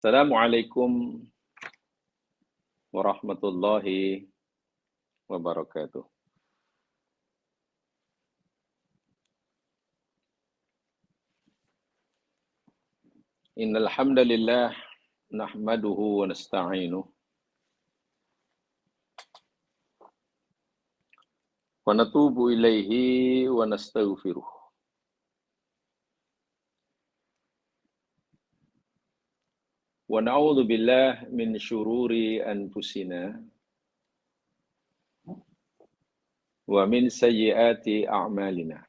Assalamualaikum warahmatullahi wabarakatuh. Innal hamdalillah nahmaduhu wa nasta'inuhu wa natubu ilaihi wa nastaghfiruh. Wa na'udzu billahi min syururi anfusina wa min sayyiati a'malina.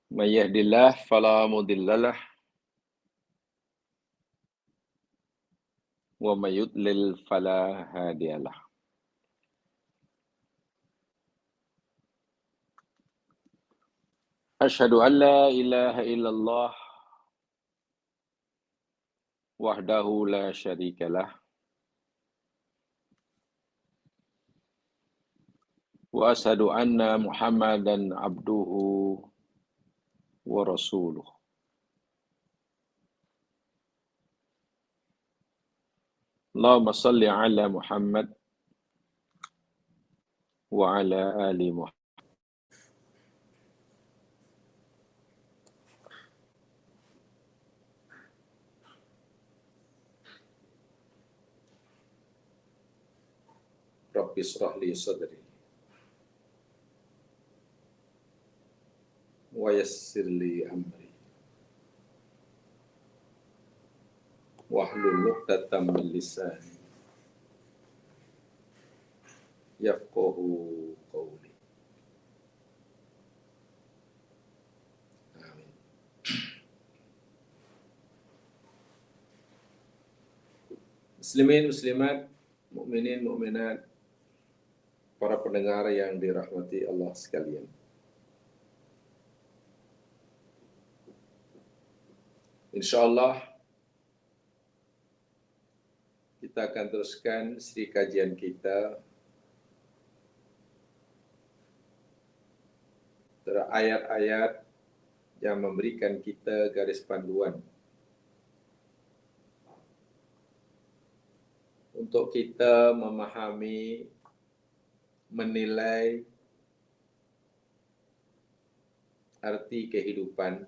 May yahdihillahu fala mudhillalah wa may yudlil fala hadiyalah. Asyhadu an la ilaha illallah wahdahu la syarikalah wa asyhadu anna Muhammadan abduhu wa rasuluh. Allahumma salli ala Muhammad wa ala ali Muhammad. Rabbi shrah li sadri wa yassir li amri wahlul 'uqdatam min lisani yafqahu qawli. Amin. Muslimin, muslimat, mukminin, mukminat, para pendengar yang dirahmati Allah sekalian. Insyaallah kita akan teruskan seri kajian kita terhadap ayat-ayat yang memberikan kita garis panduan untuk kita memahami, menilai arti kehidupan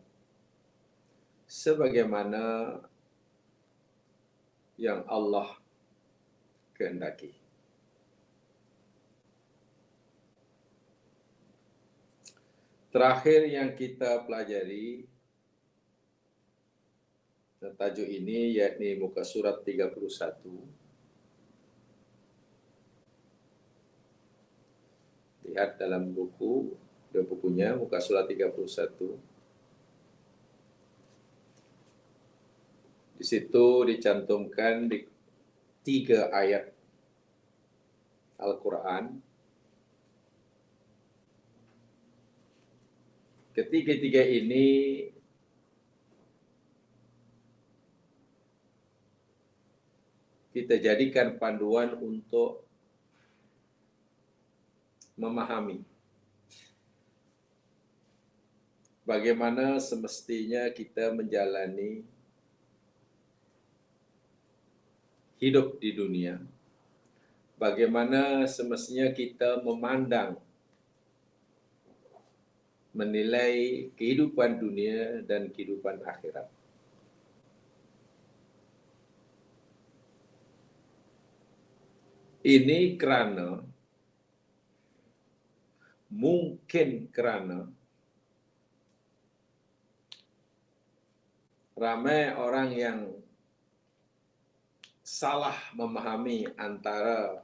sebagaimana yang Allah kehendaki. Terakhir yang kita pelajari tajuk ini yakni muka surat 31. Lihat dalam bukunya muka surat 31. Di situ dicantumkan di 3 ayat Al-Quran. Ketiga-tiga ini kita jadikan panduan untuk memahami bagaimana semestinya kita menjalani hidup di dunia, bagaimana semestinya kita memandang, menilai kehidupan dunia dan kehidupan akhirat. Ini mungkin karena ramai orang yang salah memahami antara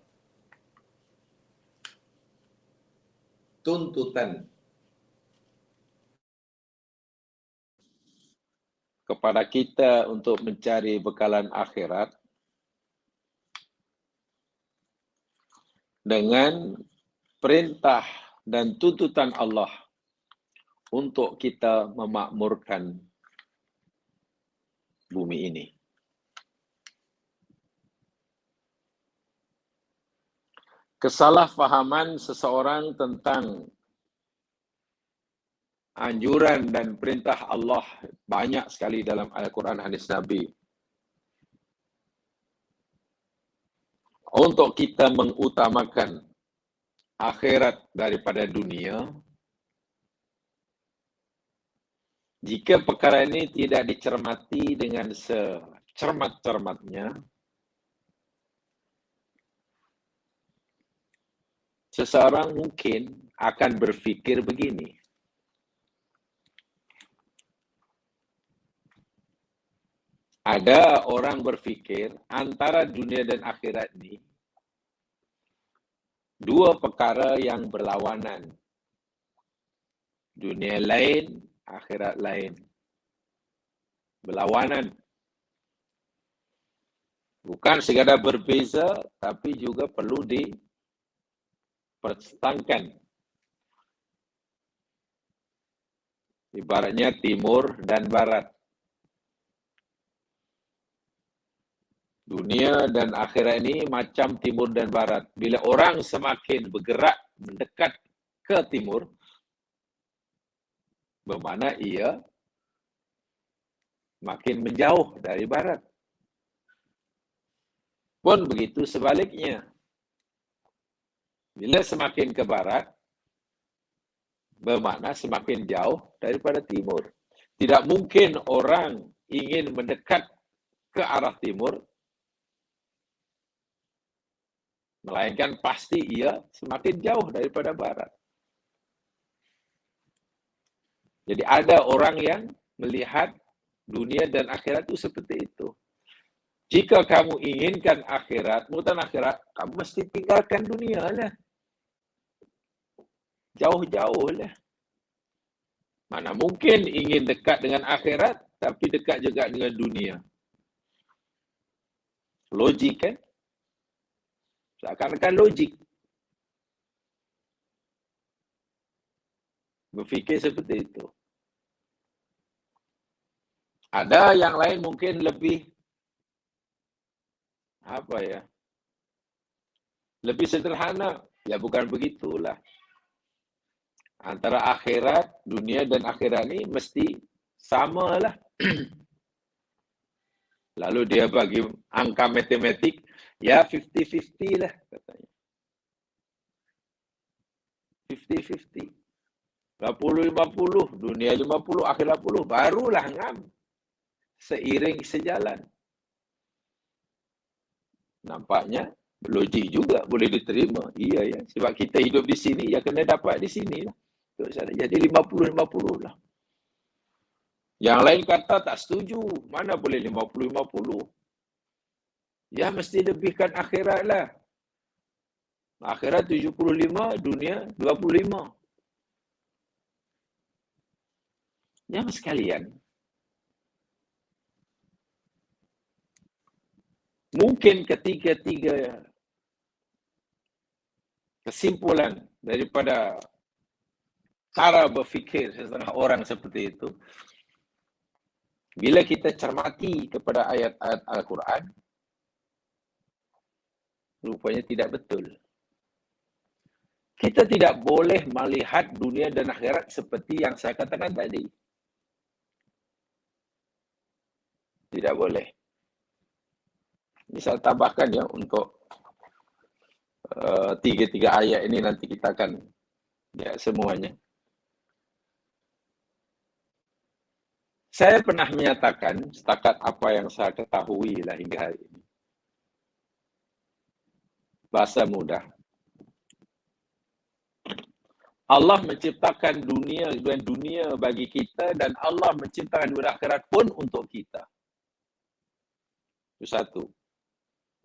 tuntutan kepada kita untuk mencari bekalan akhirat dengan perintah dan tuntutan Allah untuk kita memakmurkan bumi ini. Kesalahpahaman seseorang tentang anjuran dan perintah Allah banyak sekali dalam Al-Quran hadis Nabi. Untuk kita mengutamakan akhirat daripada dunia, jika perkara ini tidak dicermati dengan secermat-cermatnya, seseorang mungkin akan berfikir begini. Ada orang berfikir antara dunia dan akhirat ini dua perkara yang berlawanan. Dunia lain, akhirat lain. Berlawanan. Bukan sekadar berbeza, tapi juga perlu dipertentangkan. Ibaratnya timur dan barat. Dunia dan akhirat ini macam timur dan barat. Bila orang semakin bergerak mendekat ke timur, bermakna ia makin menjauh dari barat. Pun begitu sebaliknya. Bila semakin ke barat, bermakna semakin jauh daripada timur. Tidak mungkin orang ingin mendekat ke arah timur, melainkan pasti ia semakin jauh daripada barat. Jadi ada orang yang melihat dunia dan akhirat itu seperti itu. Jika kamu inginkan akhirat, mutan akhirat, kamu mesti tinggalkan dunia lah. Jauh-jauh lah. Mana mungkin ingin dekat dengan akhirat, tapi dekat juga dengan dunia. Logik kan? Seakan-akan logik. Berfikir seperti itu. Ada yang lain mungkin lebih lebih sederhana. Ya bukan begitulah. Antara akhirat, dunia dan akhirat ini mesti sama lah. Lalu dia bagi angka matematik, ya 50-50 lah katanya. 50-50. 50-50, dunia 50, akhirat 50, barulah ngam. Seiring sejalan. Nampaknya logik juga boleh diterima. Iya ya, sebab kita hidup di sini, ya kena dapat di sini lah. Jadi 50-50 lah. Yang lain kata tak setuju. Mana boleh 50-50? Ya mesti lebihkan akhirat lah. Akhirat 75, dunia 25. Yang sekalian, mungkin ketiga-tiga kesimpulan daripada cara berfikir sesetengah orang seperti itu, bila kita cermati kepada ayat-ayat Al-Quran, rupanya tidak betul. Kita tidak boleh melihat dunia dan akhirat seperti yang saya katakan tadi. Tidak boleh. Ini saya tambahkan ya untuk tiga ayat ini, nanti kita akan lihat semuanya. Saya pernah menyatakan setakat apa yang saya ketahui lah hingga hari ini. Bahasa mudah. Allah menciptakan dunia dan dunia bagi kita, dan Allah menciptakan dunia akhirat pun untuk kita. Itu satu.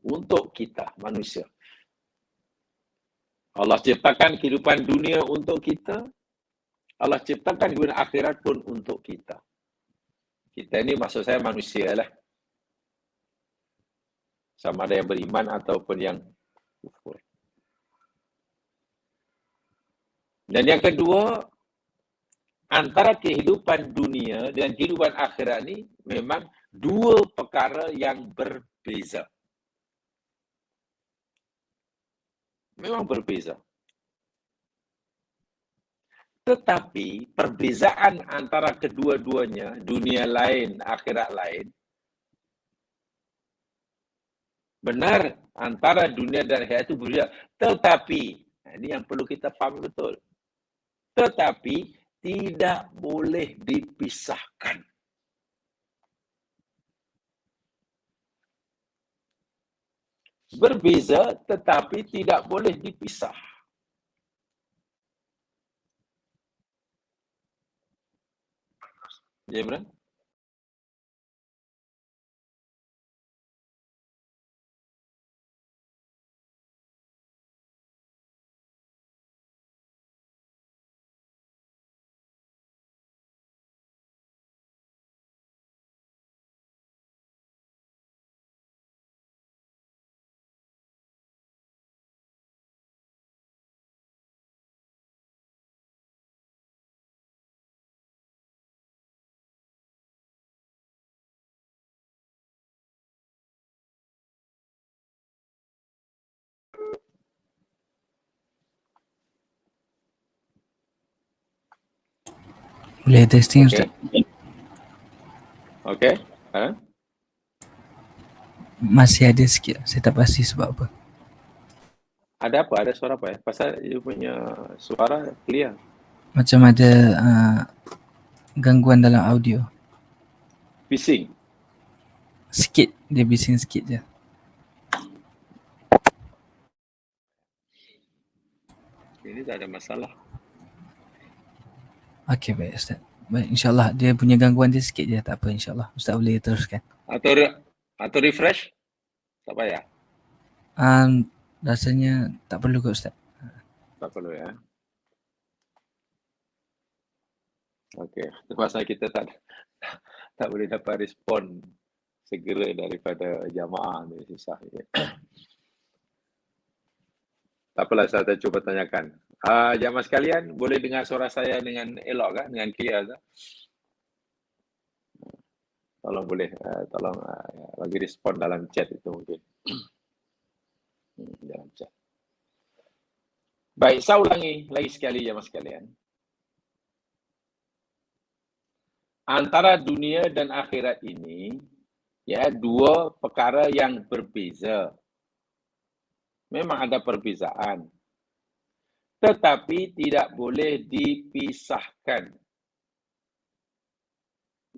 Untuk kita, manusia. Allah ciptakan kehidupan dunia untuk kita. Allah ciptakan dunia akhirat pun untuk kita. Kita ini maksud saya manusia lah. Sama ada yang beriman ataupun yang kufur. Dan yang kedua, antara kehidupan dunia dan kehidupan akhirat ini memang dua perkara yang berbeza. Memang berbeza. Tetapi perbezaan antara kedua-duanya, dunia lain, akhirat lain, benar antara dunia dan akhirat itu berbeda. Tetapi, ini yang perlu kita paham betul. Tetapi tidak boleh dipisahkan. Berbeza tetapi tidak boleh dipisah. Ya, Imran? Boleh testing, Ustaz? Okey. Masih ada sikit. Saya tak pasti sebab apa. Ada apa? Ada suara apa ya? Pasal you punya suara clear. Macam ada gangguan dalam audio. Bising. Sikit. Dia bising sikit je. Ini tak ada masalah. Okey, baik Ustaz. Baik, insyaAllah dia punya gangguan dia sikit je. Tak apa, insyaAllah. Ustaz boleh teruskan. Atau refresh? Tak payah? Rasanya tak perlu ke Ustaz. Tak perlu ya. Okey. Terpaksa kita tak boleh dapat respon segera daripada jamaah ni, susah. Tak apalah, saya cuba tanyakan. Jamaah sekalian, boleh dengar suara saya dengan elok kan? Dengan clear kan? Tolong boleh, tolong bagi respon dalam chat itu mungkin. Dalam chat. Baik, saya ulangi lagi sekali jamaah sekalian. Antara dunia dan akhirat ini, ya, dua perkara yang berbeza. Memang ada perbezaan. Tetapi tidak boleh dipisahkan.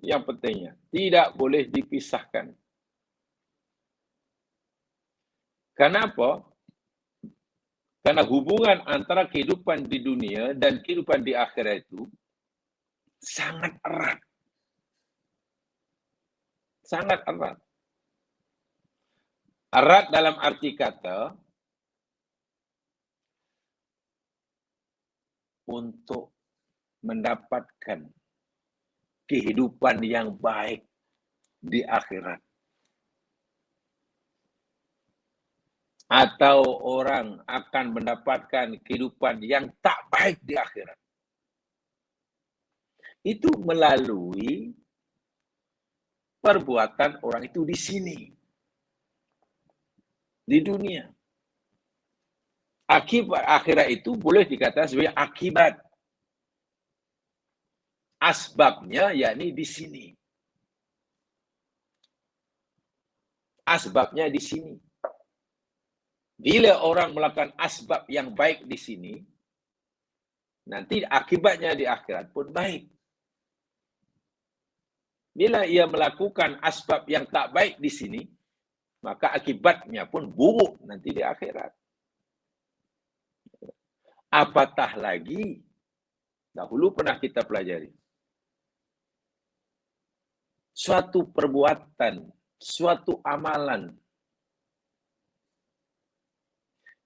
Yang pentingnya, tidak boleh dipisahkan. Kenapa? Karena hubungan antara kehidupan di dunia dan kehidupan di akhirat itu sangat erat. Sangat erat. Erat dalam arti kata untuk mendapatkan kehidupan yang baik di akhirat. Atau orang akan mendapatkan kehidupan yang tak baik di akhirat. Itu melalui perbuatan orang itu di sini. Di dunia. Akibat akhirat itu boleh dikatakan sebagai akibat. Asbabnya yakni di sini. Asbabnya di sini. Bila orang melakukan asbab yang baik di sini, nanti akibatnya di akhirat pun baik. Bila ia melakukan asbab yang tak baik di sini, maka akibatnya pun buruk nanti di akhirat. Apatah lagi, dahulu pernah kita pelajari, suatu perbuatan, suatu amalan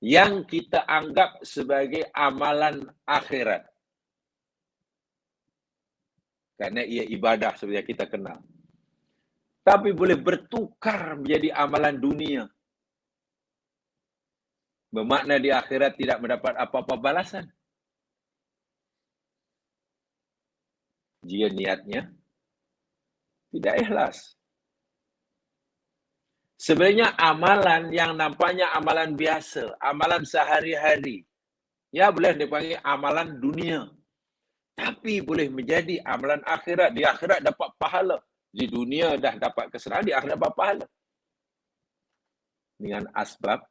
yang kita anggap sebagai amalan akhirat. Karena ia ibadah seperti yang kita kenal. Tapi boleh bertukar menjadi amalan dunia. Bermakna di akhirat tidak mendapat apa-apa balasan. Jika niatnya tidak ikhlas. Sebenarnya amalan yang nampaknya amalan biasa, amalan sehari-hari, ya boleh dipanggil amalan dunia. Tapi boleh menjadi amalan akhirat. Di akhirat dapat pahala. Di dunia dah dapat kesenangan, di akhirat dapat pahala. Dengan asbab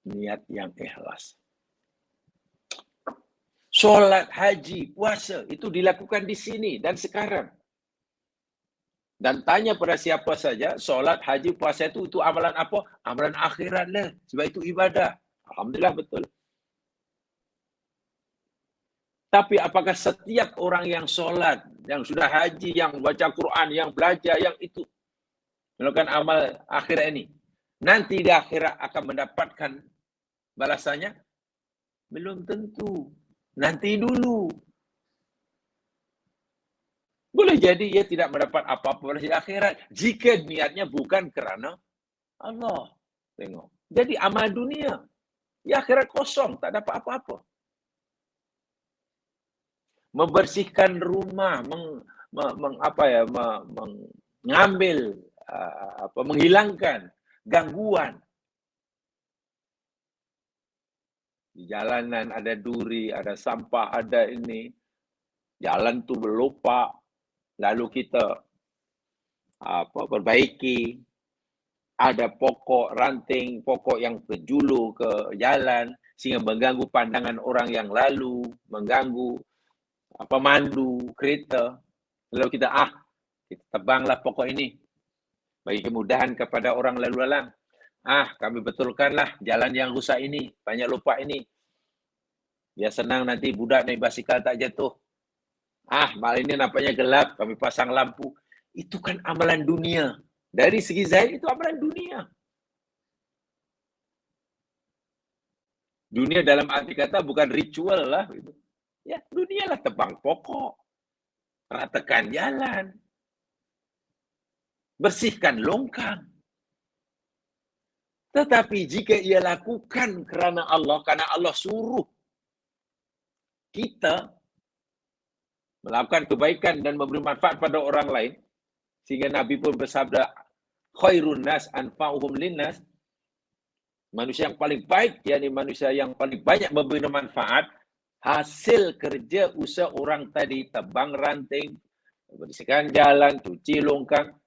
niat yang ikhlas. Solat, haji, puasa, itu dilakukan di sini dan sekarang. Dan tanya pada siapa saja, solat, haji, puasa itu amalan apa? Amalan akhirat lah. Sebab itu ibadah. Alhamdulillah betul. Tapi apakah setiap orang yang solat, yang sudah haji, yang baca Quran, yang belajar, yang itu melakukan amal akhirat ini, nanti di akhirat akan mendapatkan balasannya? Belum tentu. Nanti dulu. Boleh jadi ia tidak mendapat apa-apa di akhirat jika niatnya bukan kerana Allah. Tengok. Jadi amal dunia. Di akhirat kosong, tak dapat apa-apa. Membersihkan rumah, mengambil, menghilangkan gangguan. Di jalanan ada duri, ada sampah, ada ini. Jalan tu berlopak. Lalu kita perbaiki. Ada pokok, ranting, pokok yang berjulur ke jalan sehingga mengganggu pandangan orang yang lalu, mengganggu pemandu kereta. Lalu kita tebanglah pokok ini bagi kemudahan kepada orang lalu lalang. Kami betulkanlah jalan yang rusak ini, banyak lopak ini. Biar senang nanti budak naik basikal tak jatuh. Malam ini nampaknya gelap, kami pasang lampu. Itu kan amalan dunia. Dari segi zahir itu amalan dunia. Dunia dalam arti kata bukan ritual lah. Ya, dunia lah, tebang pokok, ratakan jalan, bersihkan longkang. Tetapi jika ia lakukan kerana Allah suruh kita melakukan kebaikan dan memberi manfaat pada orang lain, sehingga Nabi pun bersabda, khairun nas anfa'uhum linnas, manusia yang paling baik, yakni manusia yang paling banyak memberi manfaat, hasil kerja usaha orang tadi, tebang ranting, bersihkan jalan, cuci longkang,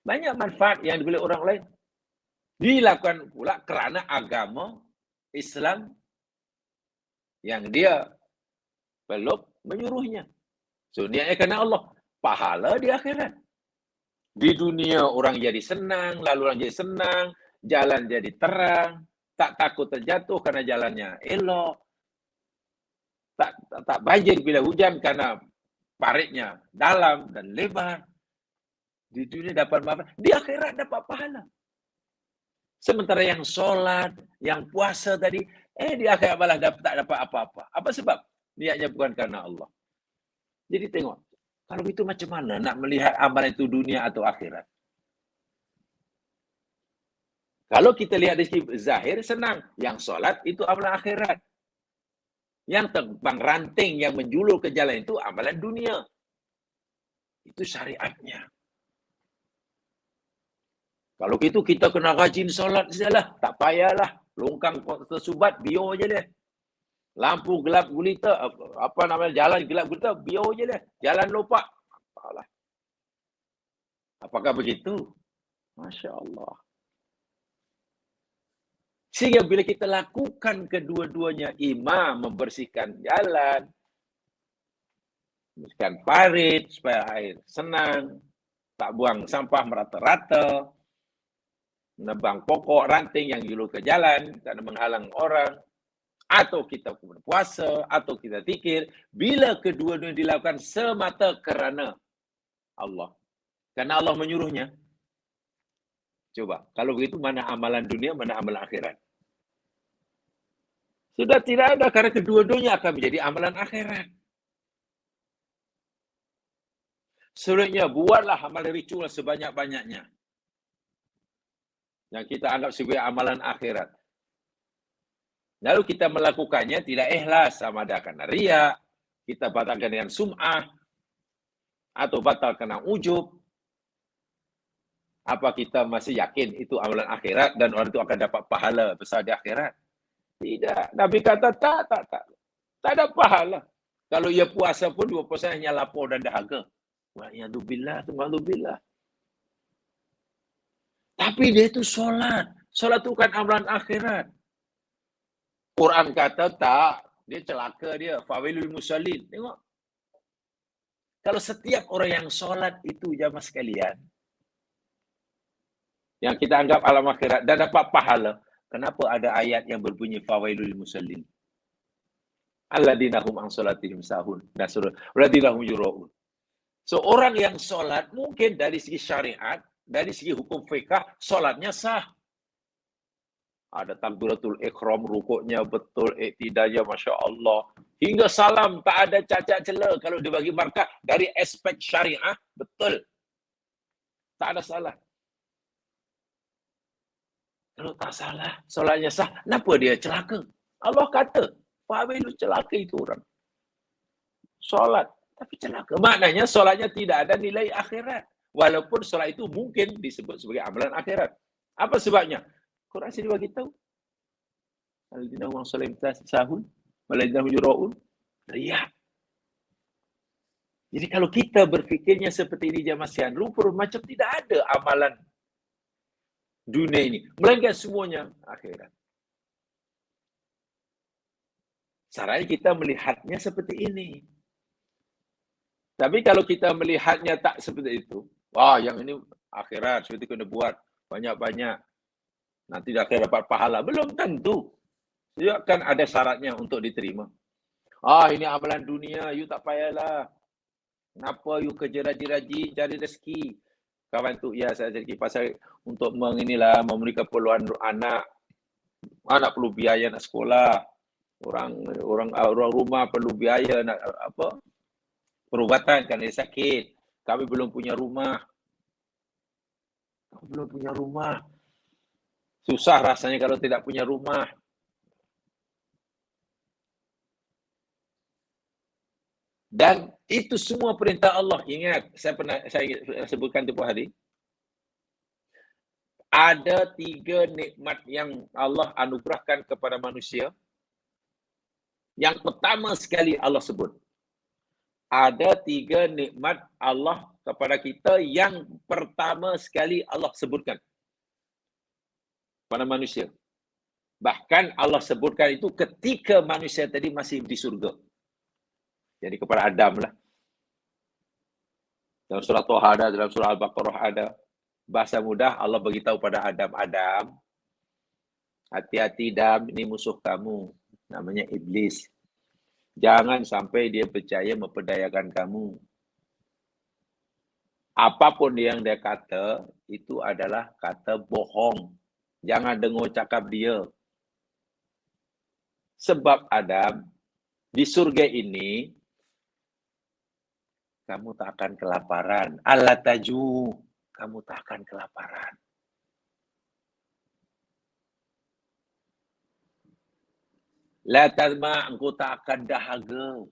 banyak manfaat yang dibeli orang lain. Dilakukan pula kerana agama Islam yang dia belum menyuruhnya. So, niatnya kerana Allah. Pahala di akhirat. Di dunia orang jadi senang, lalu orang jadi senang, jalan jadi terang, tak takut terjatuh kerana jalannya elok. Tak banjir bila hujan karena paritnya dalam dan lebar. Di dunia dapat manfaat, di akhirat dapat pahala. Sementara yang solat, yang puasa tadi, di akhirat malah tak dapat apa-apa. Apa sebab? Niatnya bukan karena Allah. Jadi tengok, kalau itu macam mana nak melihat amalan itu dunia atau akhirat? Kalau kita lihat dari segi zahir, senang. Yang solat itu amalan akhirat. Yang tebang ranting, yang menjulur ke jalan itu amalan dunia. Itu syariatnya. Kalau gitu kita kena rajin solat sajalah. Tak payahlah. Longkang tersubat, biar je deh. Lampu gelap gulita, jalan gelap gulita, biar je deh. Jalan lopak. Apalah. Apakah begitu? Masya Allah. Sehingga bila kita lakukan kedua-duanya, imam membersihkan jalan, membersihkan parit supaya air senang, tak buang sampah merata-rata, menebang pokok, ranting yang julur ke jalan, tak menghalang orang, atau kita berpuasa, atau kita zikir, bila kedua-duanya dilakukan semata kerana Allah. Karena Allah menyuruhnya. Coba, kalau begitu mana amalan dunia, mana amalan akhirat? Sudah tidak ada, karena kedua-duanya akan menjadi amalan akhirat. Sebenarnya, buatlah amalan ritual sebanyak-banyaknya. Yang kita anggap sebagai amalan akhirat. Lalu kita melakukannya tidak ikhlas, sama ada kena riya, kita batalkan dengan sum'ah, atau batal kena ujub. Apa kita masih yakin itu amalan akhirat dan orang itu akan dapat pahala besar di akhirat? Tidak. Nabi kata tak. Tak ada pahala. Kalau ia puasa pun 2% hanya lapor dan dahaga. Wa'iyadzubillah, tu'madzubillah. Tapi dia itu solat. Solat itu kan amalan akhirat. Quran kata tak, dia celaka dia. Fawilul musallin. Tengok. Kalau setiap orang yang solat itu jamaah sekalian, yang kita anggap alam akhirat dan dapat pahala, kenapa ada ayat yang berbunyi fawailul musallin? Alladzina hum an salatihim sahun. Dan surah alladzina hum yura'un. So orang yang solat mungkin dari segi syariat, dari segi hukum fiqh, solatnya sah. Ada takbiratul ikhram, rukuknya betul, iktidanya Masya Allah. Hingga salam, tak ada cacat cela. Kalau dia bagi markah dari aspek syariah, betul. Tak ada salah. Kalau tak salah, solatnya sah. Kenapa dia celaka? Allah kata, Fawilu celaka itu orang. Solat, tapi celaka. Maknanya solatnya tidak ada nilai akhirat. Walaupun solat itu mungkin disebut sebagai amalan akhirat. Apa sebabnya? Quran sini bagi tahu. Alladzina hum an salatihim sahun, walladzina hum yura'un. Riya. Jadi kalau kita berfikirnya seperti ini jamaah sekalian, rupa macam tidak ada amalan dunia ini, melainkan semuanya akhirat. Caranya kita melihatnya seperti ini. Tapi kalau kita melihatnya tak seperti itu, wah yang ini akhirat, seperti kena buat banyak-banyak. Nanti akhir dapat pahala. Belum tentu. Dia kan ada syaratnya untuk diterima. Ini amalan dunia, you tak payahlah. Kenapa you kerja rajin-rajin cari rezeki? Kawan tu, ya saya cari pasal untuk memenuhi keperluan anak. Anak perlu biaya nak sekolah. Orang rumah perlu biaya nak perubatan kerana dia sakit. Kami belum punya rumah. Kami belum punya rumah. Susah rasanya kalau tidak punya rumah. Dan itu semua perintah Allah. Ingat, saya sebutkan tempoh hari. Ada 3 nikmat yang Allah anugerahkan kepada manusia. Yang pertama sekali Allah sebut. Ada 3 nikmat Allah kepada kita yang pertama sekali Allah sebutkan pada manusia. Bahkan Allah sebutkan itu ketika manusia tadi masih di surga. Jadi kepada Adam lah. Dalam surah Toha ada, dalam surah Al-Baqarah ada. Bahasa mudah Allah beritahu pada Adam, Adam, hati-hati Adam, ini musuh kamu. Namanya Iblis. Jangan sampai dia percaya memperdayakan kamu. Apapun yang dia kata, itu adalah kata bohong. Jangan dengar cakap dia. Sebab Adam, di surga ini, kamu tak akan kelaparan. Allah taju, kamu tak akan kelaparan. La tazma, engkau tak akan dahaga.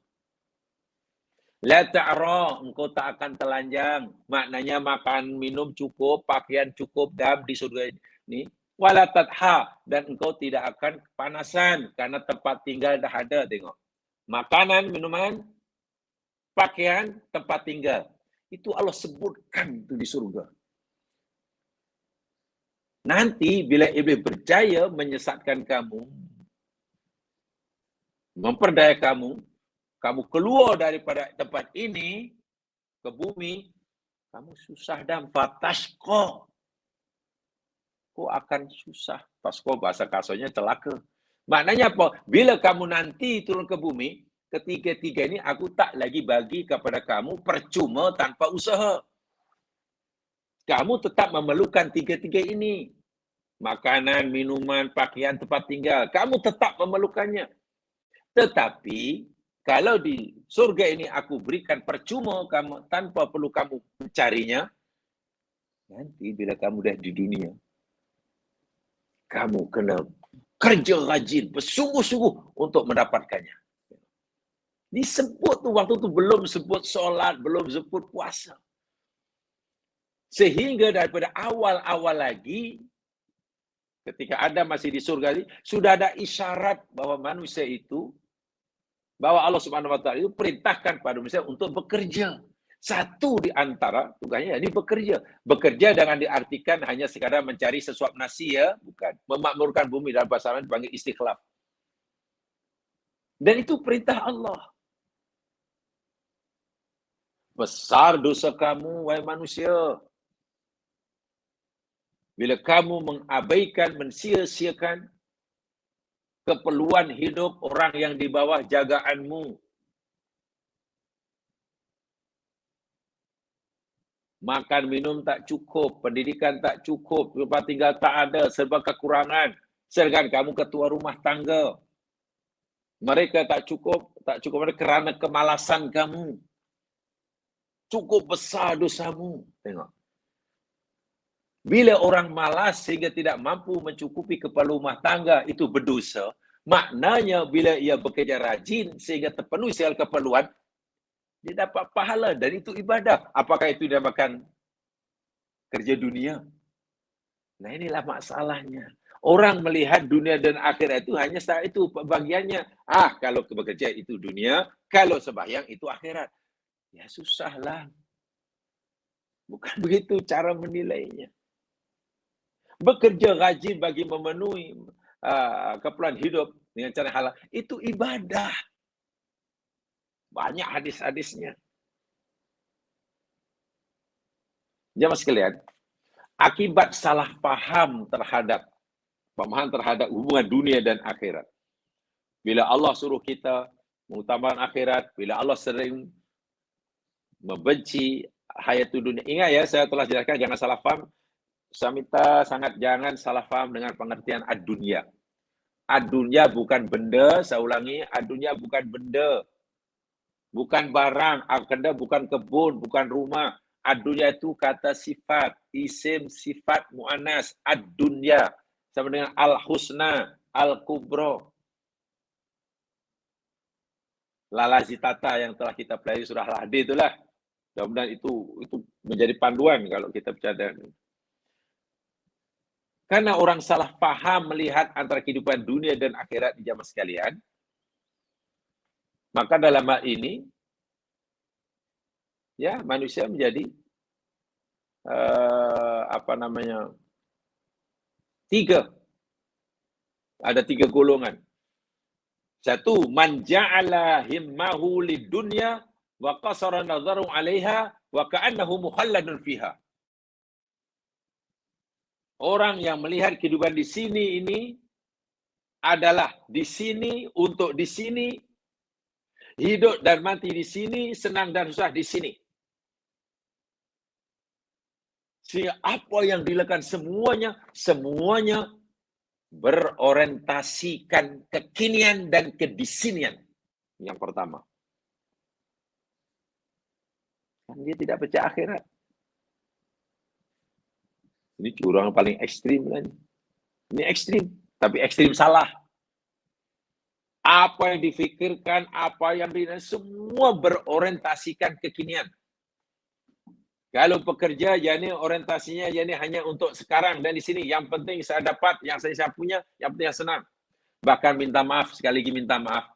La ta'ra, engkau tak akan telanjang. Maknanya makan, minum cukup, pakaian cukup dalam di surga ini. Wala tadha, dan engkau tidak akan kepanasan karena tempat tinggal dah ada, tengok. Makanan, minuman, pakaian, tempat tinggal. Itu Allah sebutkan itu di surga. Nanti bila iblis berjaya menyesatkan kamu, memperdaya kamu, kamu keluar daripada tempat ini ke bumi, kamu susah dan fatashqa. Kau akan susah. Tashqa bahasa kasarnya celaka. Maknanya apa? Bila kamu nanti turun ke bumi, ketiga-tiga ini aku tak lagi bagi kepada kamu percuma tanpa usaha. Kamu tetap memerlukan 3 ini. Makanan, minuman, pakaian, tempat tinggal. Kamu tetap memerlukannya. Tetapi, kalau di surga ini aku berikan percuma kamu tanpa perlu kamu mencarinya, nanti bila kamu dah di dunia, kamu kena kerja rajin, bersungguh-sungguh untuk mendapatkannya. Disebut tu waktu tu belum sebut solat, belum sebut puasa. Sehingga daripada awal-awal lagi, ketika Adam masih di surga, sudah ada isyarat bahwa manusia itu Bahwa Allah Subhanahu Wa Taala itu perintahkan pada manusia untuk bekerja. Satu di antara tugasnya ini bekerja. Bekerja jangan diartikan hanya sekadar mencari sesuap nasi ya, bukan. Memakmurkan bumi dalam bahasa Arab dipanggil istikhlaf. Dan itu perintah Allah. Besar dosa kamu, wahai manusia. Bila kamu mengabaikan, mensia-siakan keperluan hidup orang yang di bawah jagaanmu. Makan, minum tak cukup, pendidikan tak cukup, tempat tinggal tak ada, serba kekurangan. Sedangkan kamu ketua rumah tangga. Mereka tak cukup kerana kemalasan kamu. Cukup besar dosamu. Tengok. Bila orang malas sehingga tidak mampu mencukupi keperluan rumah tangga, itu berdosa. Maknanya bila ia bekerja rajin sehingga terpenuhi segala keperluan, dia dapat pahala dan itu ibadah. Apakah itu dinamakan kerja dunia? Nah inilah masalahnya. Orang melihat dunia dan akhirat itu hanya saat itu bagiannya. Kalau bekerja itu dunia, kalau sembahyang itu akhirat. Ya susahlah. Bukan begitu cara menilainya. Bekerja rajin bagi memenuhi keperluan hidup dengan cara halal, itu ibadah. Banyak hadis-hadisnya. Jemaah sekalian, akibat salah paham terhadap hubungan dunia dan akhirat. Bila Allah suruh kita mengutamakan akhirat, bila Allah sering membenci hayat dunia. Ingat ya, saya telah jelaskan jangan salah faham. Saya minta sangat jangan salah faham dengan pengertian ad-dunya. Ad-dunya bukan benda, saya ulangi, ad-dunya bukan benda. Bukan barang, ad-dunya bukan kebun, bukan rumah. Ad-dunya itu kata sifat, isim sifat mu'annas, ad-dunya. Sama dengan al-husna, al-kubro. Lalazitata yang telah kita pelajari surah Al-Hadid itulah. Mudah-mudahan itu menjadi panduan kalau kita bicara. Karena orang salah paham melihat antara kehidupan dunia dan akhirat di jamaah sekalian, maka dalam hal ini, ya manusia menjadi ada tiga golongan. Satu, man ja'ala himmahu lid-dunya wa qasara nadharu 'alaiha wa ka'annahu mukhalladun fiha. Orang yang melihat kehidupan di sini ini adalah di sini, untuk di sini, hidup dan mati di sini, senang dan susah di sini. Sehingga apa yang dilakukan semuanya berorientasikan kekinian dan kedisinian. Yang pertama. Kan dia tidak percaya akhirat. Ini curang paling ekstrim kan. Ini ekstrim, tapi ekstrim salah. Apa yang difikirkan, apa yang semua berorientasikan kekinian. Kalau pekerja, jadi orientasinya jadi hanya untuk sekarang dan di sini. Yang penting saya dapat, yang saya punya, yang penting senang. Bahkan minta maaf, sekali lagi minta maaf.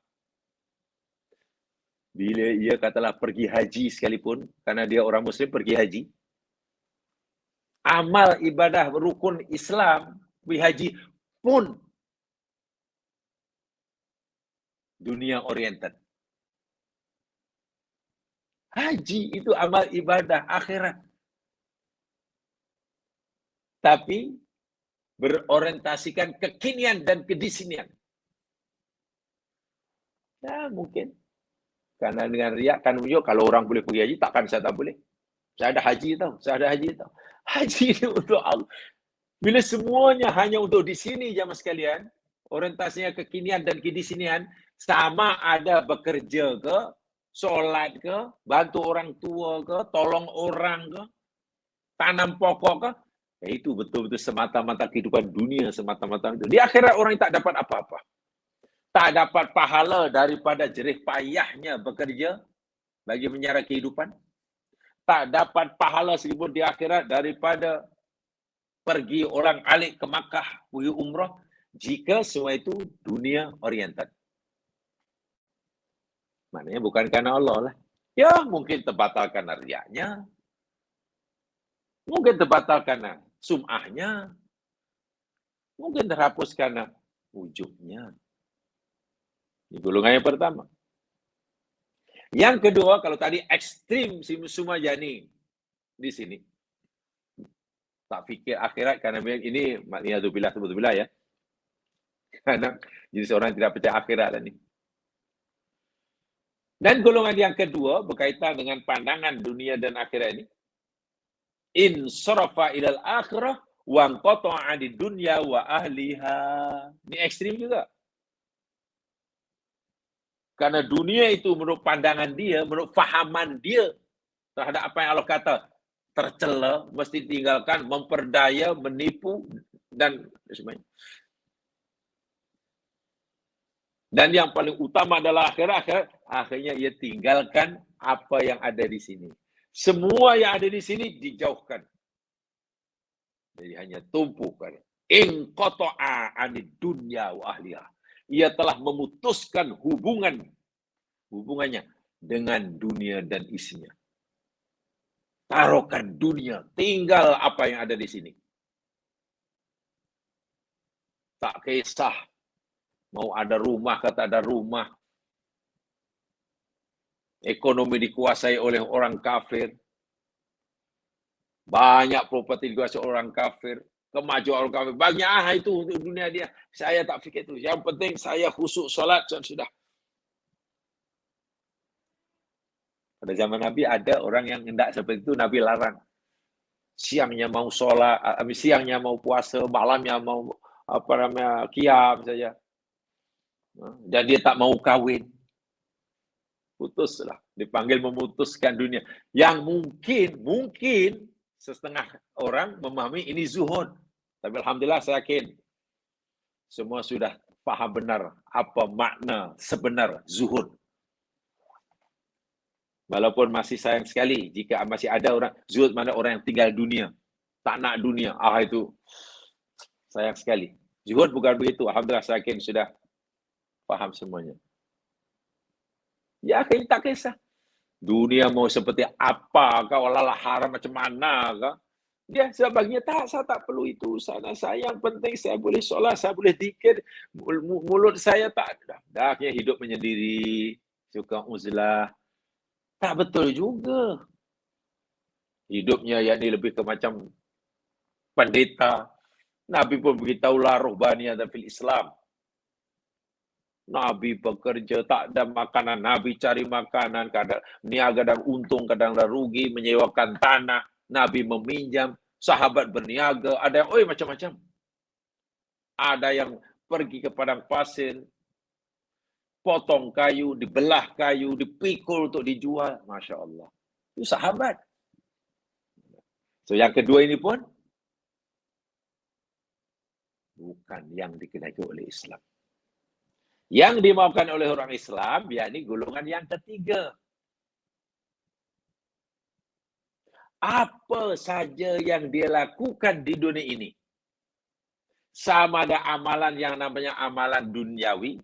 Bila ia katalah pergi haji sekalipun, karena dia orang Muslim pergi haji, amal ibadah rukun Islam, pergi haji pun dunia oriented. Haji itu amal ibadah akhirat. Tapi berorientasikan kekinian dan kedisinian. Ya mungkin. Karena dengan riak kan kalau orang boleh pergi haji, takkan saya tak boleh. Saya ada haji tau. Haji ini untuk Allah. Bila semuanya hanya untuk di sini jamaah sekalian, orientasinya kekinian dan kedisinian, sama ada bekerja ke, solat ke, bantu orang tua ke, tolong orang ke, tanam pokok ke, ya itu betul-betul semata-mata kehidupan dunia, semata-mata itu. Di akhirat orang tak dapat apa-apa. Tak dapat pahala daripada jerih payahnya bekerja bagi menyara kehidupan. Tak dapat pahala sekalipun di akhirat daripada pergi orang alik ke Makkah, pergi umrah, jika semua itu dunia oriented. Maknanya bukan karena Allah lah. Ya, mungkin terbatal karena riaknya. Mungkin terbatal karena sum'ahnya. Mungkin terhapus karena wujudnya. Ini golongan yang pertama. Yang kedua, kalau tadi ekstrim semua jani di sini. Tak fikir akhirat karena ini makniyatubillah ya. Karena jadi seorang tidak percaya akhirat lah ni. Dan golongan yang kedua berkaitan dengan pandangan dunia dan akhirat ini. In sarafa ilal akhirah wa anqata'a di dunya wa ahliha. Ini ekstrim juga. Karena dunia itu menurut pandangan dia, menurut fahaman dia terhadap apa yang Allah kata, tercela, mesti tinggalkan, memperdaya, menipu, dan sebagainya. Dan yang paling utama adalah akhirat, akhirnya ia tinggalkan apa yang ada di sini. Semua yang ada di sini dijauhkan. Jadi hanya tumpukan. In qata'a anid dunya wa ahliha. Ia telah memutuskan hubungannya dengan dunia dan isinya. Taruhkan dunia, tinggal apa yang ada di sini. Tak kisah mau ada rumah kata ada rumah. Ekonomi dikuasai oleh orang kafir. Banyak properti dikuasai orang kafir. Kemajuan orang kafir. Banyak itu untuk dunia dia. Saya tak fikir itu. Yang penting saya khusyuk solat dan sudah. Pada zaman Nabi ada orang yang hendak seperti itu, Nabi larang. Siangnya mau solat, siangnya mau puasa, malamnya mau qiyam saja. Dan dia tak mau kahwin. Putuslah. Dipanggil memutuskan dunia. Yang mungkin setengah orang memahami ini zuhud. Tapi alhamdulillah saya yakin semua sudah faham benar apa makna sebenar zuhud. Walaupun masih sayang sekali jika masih ada orang zuhud, mana orang yang tinggal dunia, tak nak dunia. Itu sayang sekali. Zuhud bukan begitu. Alhamdulillah saya yakin sudah faham semuanya. Ya, akhirnya tak kisah. Dunia mau seperti apa, kau lala haram macam mana kah? Dia sebagiannya tak, saya tak perlu itu. Saya yang penting saya boleh solat, saya boleh zikir, mulut saya tak dah hidup menyendiri, suka uzlah. Tak betul juga. Hidupnya yakni lebih ke macam pendeta. Nabi pun beritahulah ruhbaniyah fil Islam. Nabi bekerja, tak ada makanan. Nabi cari makanan, kadang niaga dan untung, kadang rugi, menyewakan tanah. Nabi meminjam, sahabat berniaga, ada yang macam-macam. Ada yang pergi ke padang pasir, potong kayu, dibelah kayu, dipikul untuk dijual. Masya Allah. Itu sahabat. So yang kedua ini pun bukan yang dikenai oleh Islam. Yang dimaukan oleh orang Islam, yakni golongan yang ketiga. Apa saja yang dia lakukan di dunia ini, sama ada amalan yang namanya amalan duniawi,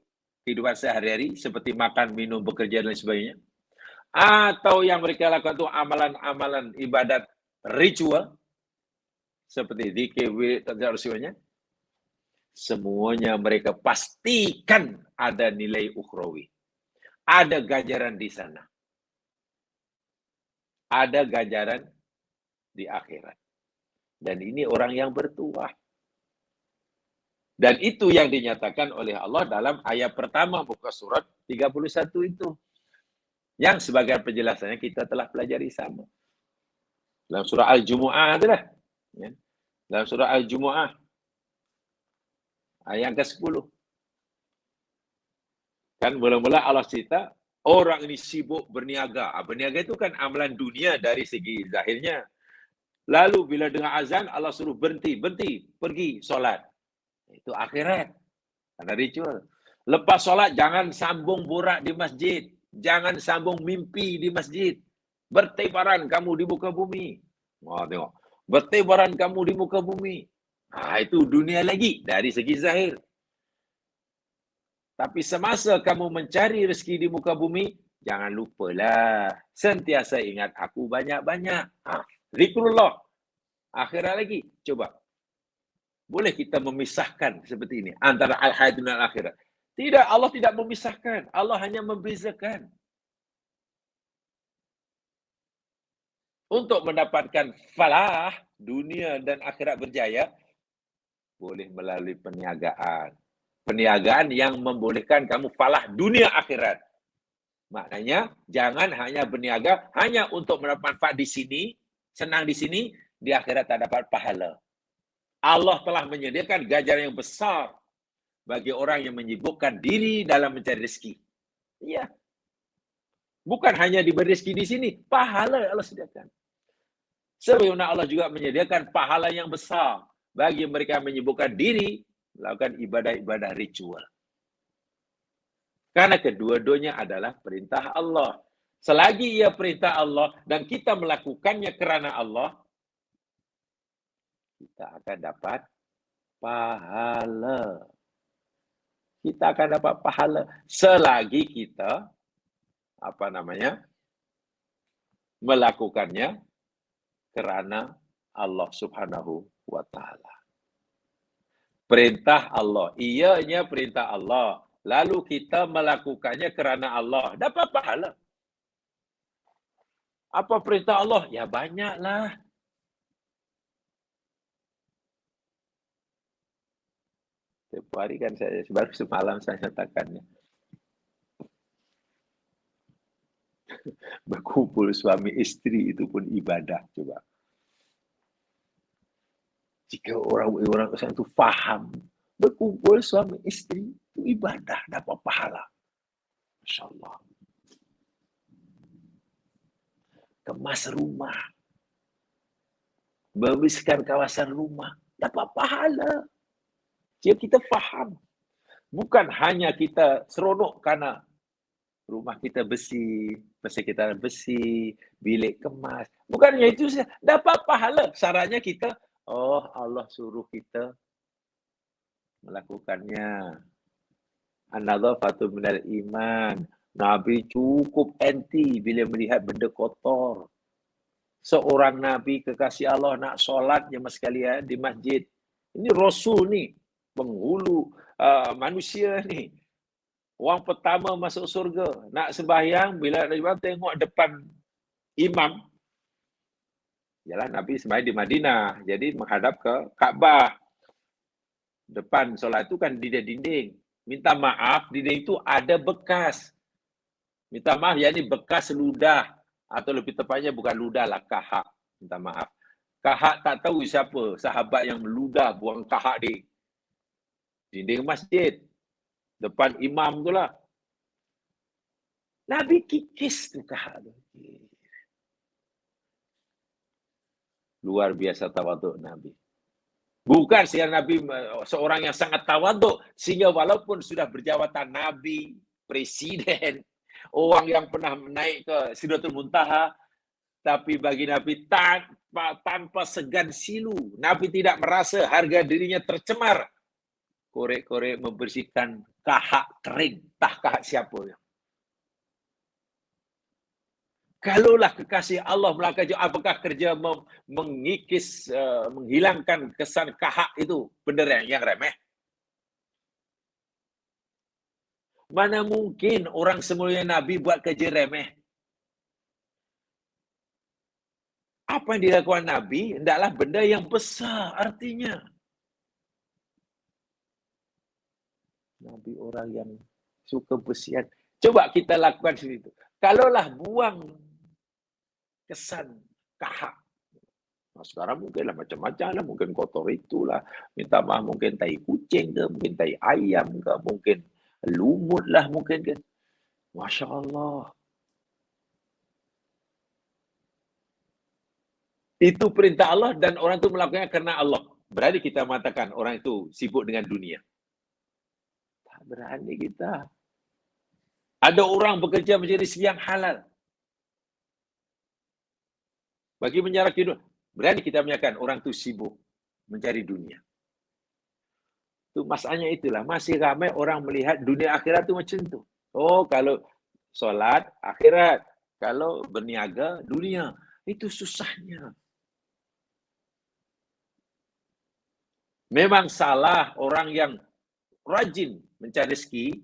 kehidupan sehari-hari, seperti makan, minum, bekerja, dan sebagainya, atau yang mereka lakukan itu amalan-amalan ibadat ritual, seperti zikir, wirid, dan sebagainya, semuanya mereka pastikan ada nilai ukhrawi. Ada ganjaran di sana. Ada ganjaran di akhirat. Dan ini orang yang bertuah. Dan itu yang dinyatakan oleh Allah dalam ayat pertama muka surat 31 itu. Yang sebagai penjelasannya kita telah pelajari sama. Dalam surah Al-Jumu'ah itulah. Dalam surah Al-Jumu'ah ayat ke-10. Kan mula-mula Allah cerita, orang ini sibuk berniaga. Berniaga itu kan amalan dunia dari segi zahirnya. Lalu bila dengar azan, Allah suruh berhenti, pergi solat. Itu akhirat. Ada ritual. Lepas solat, jangan sambung borak di masjid. Jangan sambung mimpi di masjid. Bertebaran kamu di muka bumi. Tengok. Bertebaran kamu di muka bumi. Itu dunia lagi dari segi zahir. Tapi semasa kamu mencari rezeki di muka bumi, Jangan lupalah. Sentiasa ingat aku banyak-banyak. Zikrullah. Akhirat lagi. Coba. Boleh kita memisahkan seperti ini. Antara al-hayat dan al-akhirat. Tidak, Allah tidak memisahkan. Allah hanya membezakan. Untuk mendapatkan falah, dunia dan akhirat berjaya, boleh melalui perniagaan. Perniagaan yang membolehkan kamu falah dunia akhirat. Maknanya, jangan hanya berniaga hanya untuk mendapat manfaat di sini, senang di sini, di akhirat tak dapat pahala. Allah telah menyediakan ganjaran yang besar bagi orang yang menyibukkan diri dalam mencari rezeki. Iya. Bukan hanya diberi rezeki di sini, pahala Allah sediakan. Sebagaimana Allah juga menyediakan pahala yang besar bagi mereka yang menyibukkan diri melakukan ibadah-ibadah ritual. Karena kedua-duanya adalah perintah Allah. Selagi ia perintah Allah dan kita melakukannya kerana Allah, kita akan dapat pahala. Kita akan dapat pahala selagi kita melakukannya kerana Allah Subhanahu wa taala. Perintah Allah, ianya perintah Allah. Lalu kita melakukannya kerana Allah. Dapat pahala. Apa perintah Allah? Ya banyaklah. Setiap hari kan saya, baru semalam saya nyatakannya. Berkumpul suami istri itu pun ibadah. Coba. Jika orang-orang itu faham, berkumpul suami istri itu ibadah, dapat pahala. Masya Allah. Kemas rumah. Membersihkan kawasan rumah. Dapat pahala. Jika kita faham. Bukan hanya kita seronok kerana rumah kita bersih, persekitaran bersih, bilik kemas. Bukannya itu saja. Dapat pahala. Syaratnya kita, Allah suruh kita melakukannya. An-nadhafatu minal iman. Nabi cukup anti bila melihat benda kotor. Seorang Nabi kekasih Allah nak solat jemaah sekalian di masjid. Ini Rasul ni, penghulu manusia ni. Orang pertama masuk surga. Nak sembahyang, bila tengok depan imam. Yalah Nabi sembahyang di Madinah. Jadi menghadap ke Kaabah. Depan solat itu kan dinding. Minta maaf, dinding itu ada bekas. Minta maaf, yakni bekas ludah. Atau lebih tepatnya bukan ludah lah, kahak. Minta maaf. Kahak tak tahu siapa sahabat yang meludah buang kahak di dinding masjid. Depan imam tu lah. Nabi kikis tu kahak tu. Luar biasa tawaduk Nabi. Bukan sehingga Nabi seorang yang sangat tawaduk. Sehingga walaupun sudah berjawatan Nabi, Presiden, orang yang pernah naik ke Sidratul Muntaha, tapi bagi Nabi tanpa segan silu. Nabi tidak merasa harga dirinya tercemar. Korek-korek membersihkan kahak kering. Tak kahak siapa. Kalaulah kekasih Allah melakukan, apakah kerja mengikis, menghilangkan kesan kahak itu benda yang remeh? Mana mungkin orang semuanya Nabi buat kerja remeh? Apa yang dilakukan Nabi hendaklah benda yang besar artinya. Nabi orang yang suka bersihan. Coba kita lakukan situ. Kalaulah buang kesan kahak. Nah, sekarang mungkinlah macam-macam lah. Mungkin kotor itulah. Minta maaf mungkin tai kucing ke. Mungkin tai ayam ke. Mungkin lumut lah mungkin ke. Masya Allah. Itu perintah Allah dan orang itu melakukannya kerana Allah. Berani kita mengatakan orang itu sibuk dengan dunia. Tak berani kita. Ada orang bekerja mencari rezeki yang halal. Bagi menjarak hidup. Berani kita menyatakan orang itu sibuk mencari dunia. Itu masalahnya itulah. Masih ramai orang melihat dunia akhirat itu macam tu. Oh, kalau solat akhirat. Kalau berniaga dunia, itu susahnya. Memang salah orang yang rajin mencari rezeki,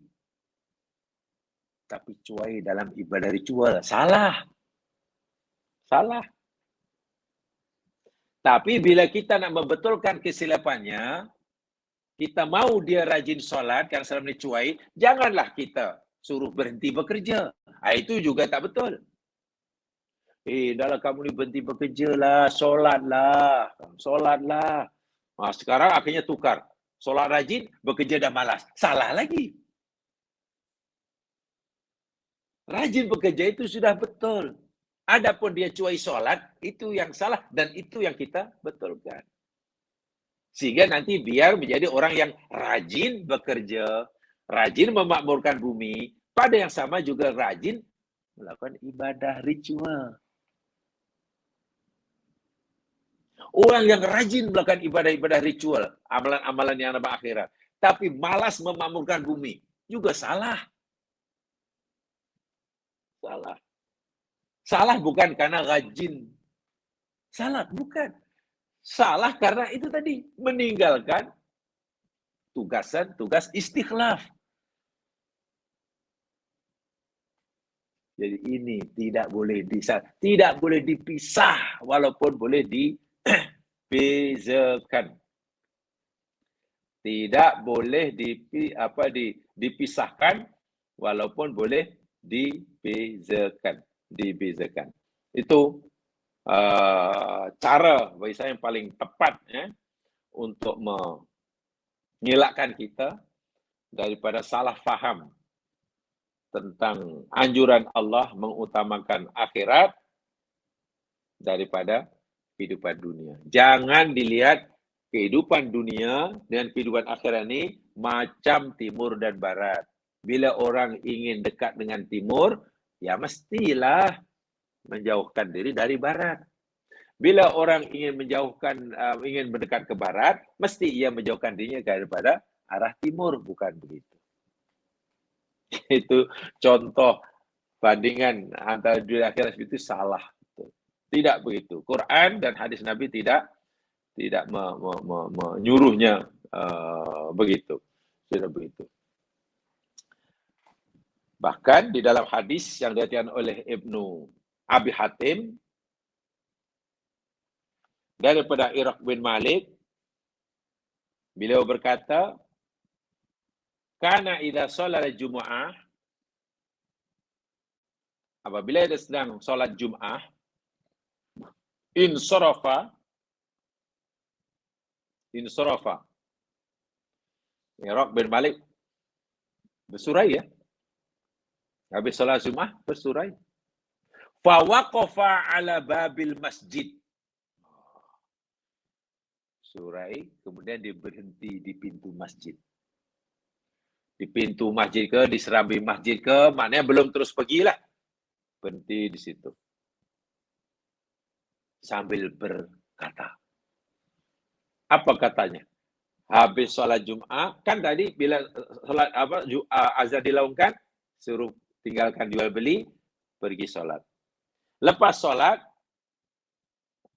tapi cuai dalam ibadah ritual. Salah. Tapi bila kita nak membetulkan kesilapannya, kita mau dia rajin solat, yang selama ni cuai, janganlah kita suruh berhenti bekerja. Itu juga tak betul. Dahlah kamu ni berhenti bekerja lah, solatlah. Sekarang akhirnya tukar. Solat rajin, bekerja dah malas. Salah lagi. Rajin bekerja itu sudah betul. Adapun dia cuai solat, itu yang salah dan itu yang kita betulkan. Sehingga nanti biar menjadi orang yang rajin bekerja, rajin memakmurkan bumi, pada yang sama juga rajin melakukan ibadah ritual. Orang yang rajin melakukan ibadah-ibadah ritual, amalan-amalan yang nama akhirat, tapi malas memakmurkan bumi, juga salah. Salah bukan karena rajin. Bukan. Salah karena itu tadi, meninggalkan tugas istikhlaf. Jadi ini tidak boleh dipisah walaupun boleh dibezakan. Tidak boleh dipisahkan walaupun boleh dibezakan. Itu cara bagi saya yang paling tepat untuk mengelakkan kita daripada salah faham tentang anjuran Allah mengutamakan akhirat daripada kehidupan dunia. Jangan dilihat kehidupan dunia dengan kehidupan akhirat ini macam timur dan barat. Bila orang ingin dekat dengan timur, ya mestilah menjauhkan diri dari barat. Bila orang ingin mendekat ke barat, mesti ia menjauhkan dirinya daripada arah timur, bukan begitu. Itu contoh bandingan antara dunia akhirat itu salah. Tidak begitu. Quran dan hadis Nabi tidak menyuruhnya begitu. Tidak begitu. Bahkan di dalam hadis yang diriwayatkan oleh Ibnu Abi Hatim daripada Iraq bin Malik, beliau berkata, kana idza sholal Jumu'ah, apabila dia sedang solat Jum'ah, insarafa. Iraq bin Malik bersurai ya. Habis solat Jum'ah bersurai. Fa waqafa ala babil masjid. Surai, kemudian dia berhenti di pintu masjid. Di pintu masjid ke, di serambi masjid ke, maknanya belum terus pergilah. Berhenti di situ. Sambil berkata. Apa katanya? Habis sholat Jum'ah, kan tadi bila sholat azan dilaungkan, suruh tinggalkan jual beli, pergi sholat. Lepas sholat,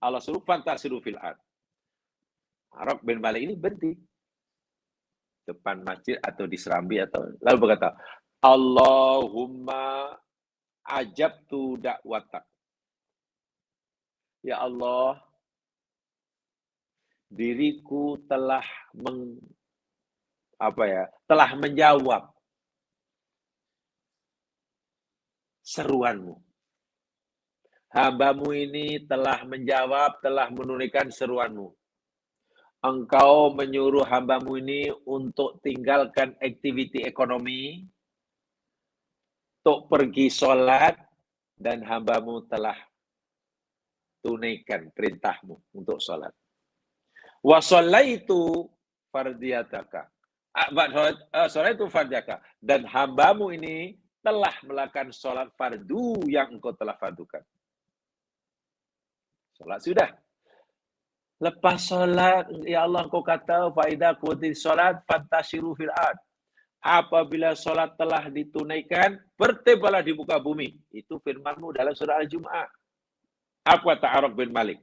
Allah suruh fantasiru fil ard. Arab bin Malik ini berhenti depan masjid atau di serambi atau lalu berkata, Allahumma ajabtu da'watak. Ya Allah, diriku telah menjawab seruanmu. Hambamu ini telah menjawab, telah menunaikan seruanmu. Engkau menyuruh hambamu ini untuk tinggalkan aktiviti ekonomi, untuk pergi sholat, dan hambamu telah tunaikan perintahmu untuk sholat. Wa shallaitu fardiyataka. Shallaitu fardiyaka. Dan hambamu ini telah melakukan sholat fardu yang engkau telah fardukan. Sholat sudah. Lepas sholat, ya Allah engkau kata, fa'idah quwwati sholat, fantashiru fil ard. apabila solat telah ditunaikan, bertebalah di muka bumi. Itu firman-Mu dalam surah Al-Jumu'ah. Apa ta'aruf bin Malik?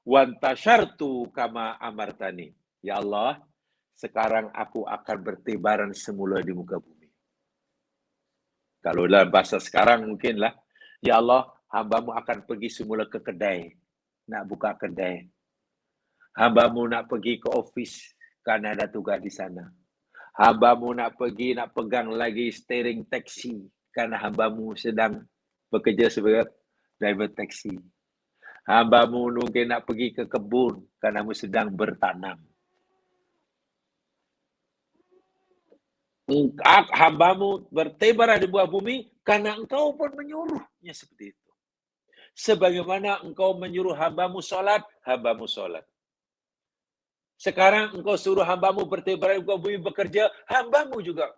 Wantasyartu kama amartani. Ya Allah, sekarang aku akan bertebaran semula di muka bumi. Kalau dalam bahasa sekarang mungkinlah, ya Allah, hamba-Mu akan pergi semula ke kedai, nak buka kedai. Hamba-Mu nak pergi ke ofis, kerana ada tugas di sana. Hamba-Mu nak pergi, nak pegang lagi steering taksi, kerana hamba-Mu sedang bekerja sebagai driver taksi. Hamba-Mu mungkin nak pergi ke kebun, kerana Mu sedang bertanam. Hamba-Mu bertebar di buah bumi, karena Engkau pun menyuruhnya seperti itu. Sebagaimana Engkau menyuruh hamba-Mu solat, hamba-Mu solat. Sekarang Engkau suruh hamba-Mu bertebar di buah bumi bekerja, hamba-Mu juga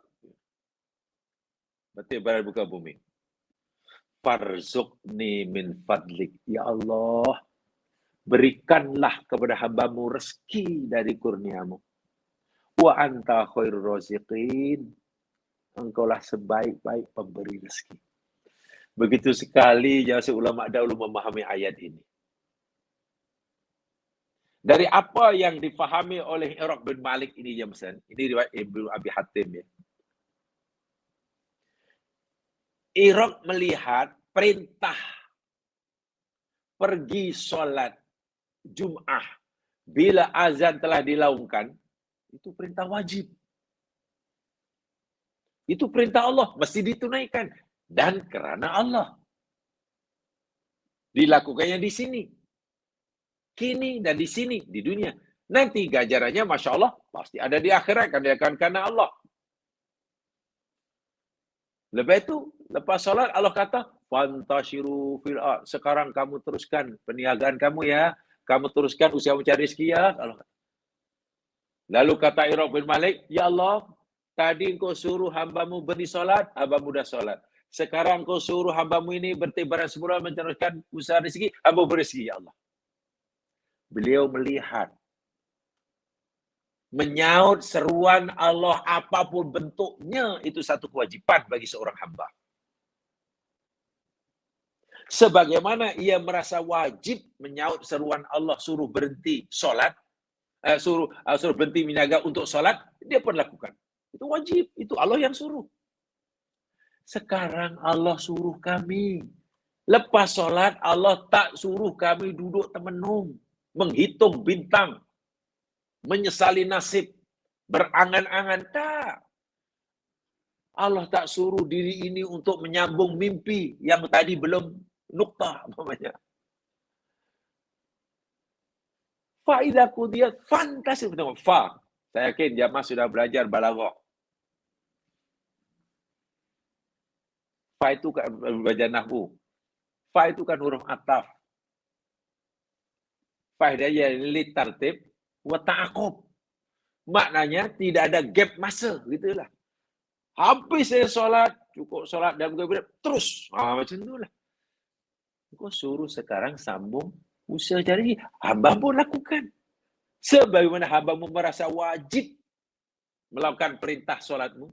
bertebar di buah bumi. Farzuqni min fadlik. Ya Allah, berikanlah kepada hamba-Mu rezeki dari kurnia-Mu. Wa anta khairur raziqin. Engkaulah sebaik-baik pemberi rezeki. Begitu sekali jasa ulama dahulu memahami ayat ini. Dari apa yang difahami oleh Iraq bin Malik ini, Jamsan. Ini riwayat Ibnu Abi Hatim ya. Iraq melihat perintah pergi sholat Jum'ah bila azan telah dilaungkan, itu perintah wajib. Itu perintah Allah, mesti ditunaikan. Dan kerana Allah. Dilakukannya di sini. Kini dan di sini, di dunia. Nanti ganjarannya, Masya Allah, pasti ada di akhirat. Karena Allah. Lepas itu, lepas solat, Allah kata, Fantashiru fil ard. Sekarang kamu teruskan perniagaan kamu ya. Kamu teruskan usaha mencari rezeki ya. Allah. Lalu kata Iraq bin Malik, ya Allah, tadi engkau suruh hamba-Mu beri solat, hamba-Mu dah solat. Sekarang engkau suruh hamba-Mu ini bertebaran semula meneruskan usaha rezeki, hamba berezeki, ya Allah. Beliau melihat, menyaut seruan Allah apapun bentuknya, itu satu kewajiban bagi seorang hamba. Sebagaimana ia merasa wajib menyaut seruan Allah suruh berhenti solat, suruh berhenti meniaga untuk solat, dia pun lakukan. Itu wajib, itu Allah yang suruh. Sekarang Allah suruh kami. Lepas solat, Allah tak suruh kami duduk termenung, menghitung bintang, menyesali nasib, berangan-angan. Tak. Allah tak suruh diri ini untuk menyambung mimpi yang tadi belum nuktah. Fa'idah qudiyat, fantasi. Fa. Saya yakin jamaah sudah belajar balaghah. Fa itu kan belajar nahwu. Fa itu kan huruf ataf. Fa dia li tartib wa ta'aqub. Maknanya tidak ada gap masa, gitulah. Habis saya solat, cukup solat dan begitu terus. Macam itulah. Kau suruh sekarang sambung usaha cari, hamba pun lakukan. Sebagaimana hamba-Mu merasa wajib melakukan perintah solatmu,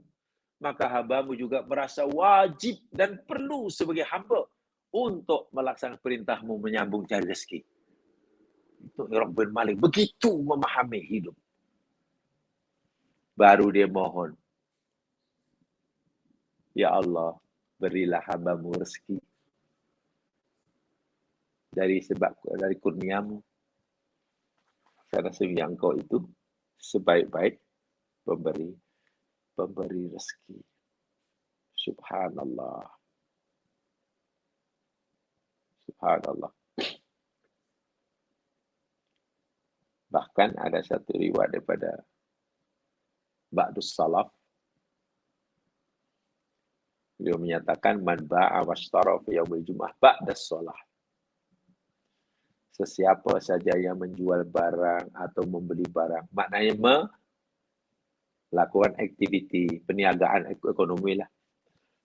maka hamba-Mu juga merasa wajib dan perlu sebagai hamba untuk melaksanakan perintah-Mu menyambung cari rezeki. Itu Iraq bin Malik begitu memahami hidup. Baru dia mohon, ya Allah, berilah hamba-Mu rezeki dari kurnia-Mu. Karena sesungguhnya Engkau itu sebaik-baik pemberi rezeki. Subhanallah. Subhanallah. Bahkan ada satu riwayat daripada Ba'dus Salaf. Beliau menyatakan, Man ba'a washtara fi yaumil jum'ah ba'das shalah. Sesiapa saja yang menjual barang atau membeli barang, maknanya melakukan aktiviti perniagaan ekonomi lah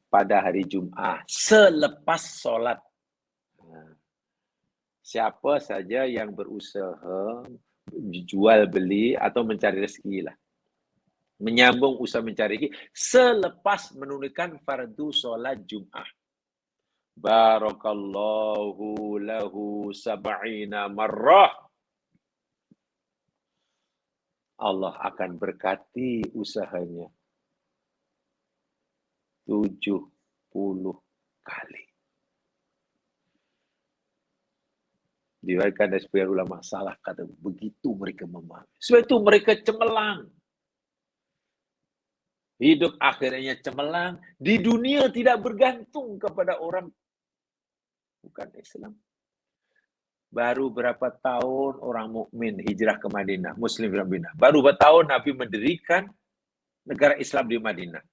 pada hari Jumat selepas solat. Siapa saja yang berusaha jual beli atau mencari rezeki lah menyambung usaha mencari rezeki selepas menunaikan fardu solat Jum'ah. Barakallahu lahu sab'ina marrah. Allah akan berkati usahanya 70 kali. Diriwayatkan dari sebagian ulama salah kata begitu mereka memahami. Sebab itu mereka cemerlang. Hidup akhirnya cemerlang. Di dunia tidak bergantung kepada orang bukan Islam. Baru berapa tahun orang mukmin hijrah ke Madinah, Muslim di Madinah. Baru berapa tahun Nabi mendirikan negara Islam di Madinah.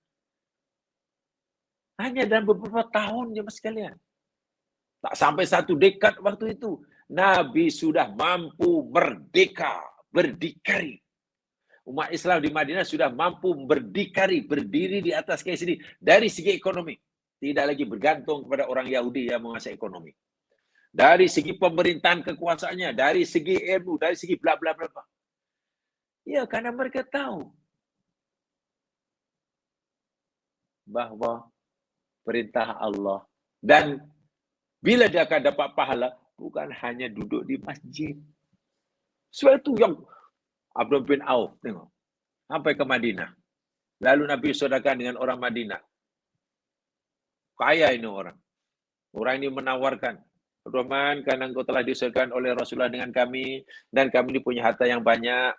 Hanya dalam beberapa tahun ya mas sekalian. Tak sampai 1 dekad waktu itu. Nabi sudah mampu merdeka, berdikari. Umat Islam di Madinah sudah mampu berdikari, berdiri di atas kaki sendiri. Dari segi ekonomi. Tidak lagi bergantung kepada orang Yahudi yang menguasai ekonomi. Dari segi pemerintahan kekuasaannya, dari segi ilmu, dari segi bla bla bla. Ya, karena mereka tahu bahwa perintah Allah dan bila dia akan dapat pahala bukan hanya duduk di masjid. Sebab itu yang Abdul bin Auf tengok sampai ke Madinah. Lalu Nabi saudarkan dengan orang Madinah. Kaya ini orang. Orang ini menawarkan, Rahman, karena engkau telah disaudarkan oleh Rasulullah dengan kami dan kami ini punya harta yang banyak.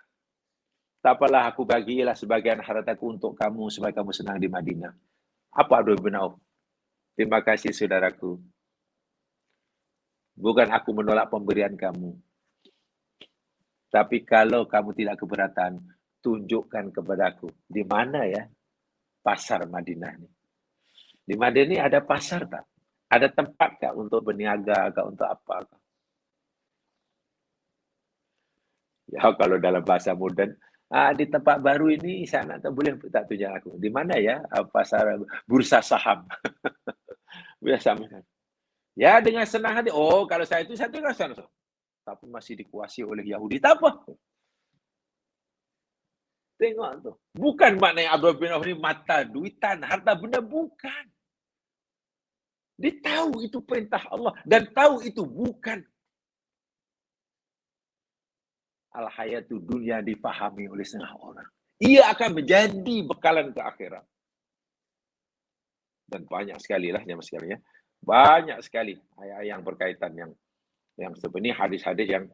Tak apalah, aku bagilah sebagian hartaku untuk kamu supaya kamu senang di Madinah. Apa Abdul bin Auf? Terima kasih saudaraku. Bukan aku menolak pemberian kamu. Tapi kalau kamu tidak keberatan, tunjukkan kepadaku. Di mana ya pasar Madinah ini? Di Madinah ini ada pasar tak? Ada tempat tak untuk berniaga, atau untuk apa? Ya kalau dalam bahasa modern, di tempat baru ini sana tak boleh tak tunjuk aku. Di mana ya pasar bursa saham? Biasa. Ya dengan senang hati. Oh kalau saya itu satu kan sana. Tapi masih dikuasai oleh Yahudi. Tak apa. Tengok tu. Bukan maknanya Abdul bin Auf ini mata duitan, harta benda, bukan. Dia tahu itu perintah Allah dan tahu itu bukan. Al-hayatu dunia dipahami oleh setengah orang. Ia akan menjadi bekalan ke akhirat. Dan banyak sekali lah yang sekalian. Banyak sekali ayat yang berkaitan yang sebenarnya hadis-hadis yang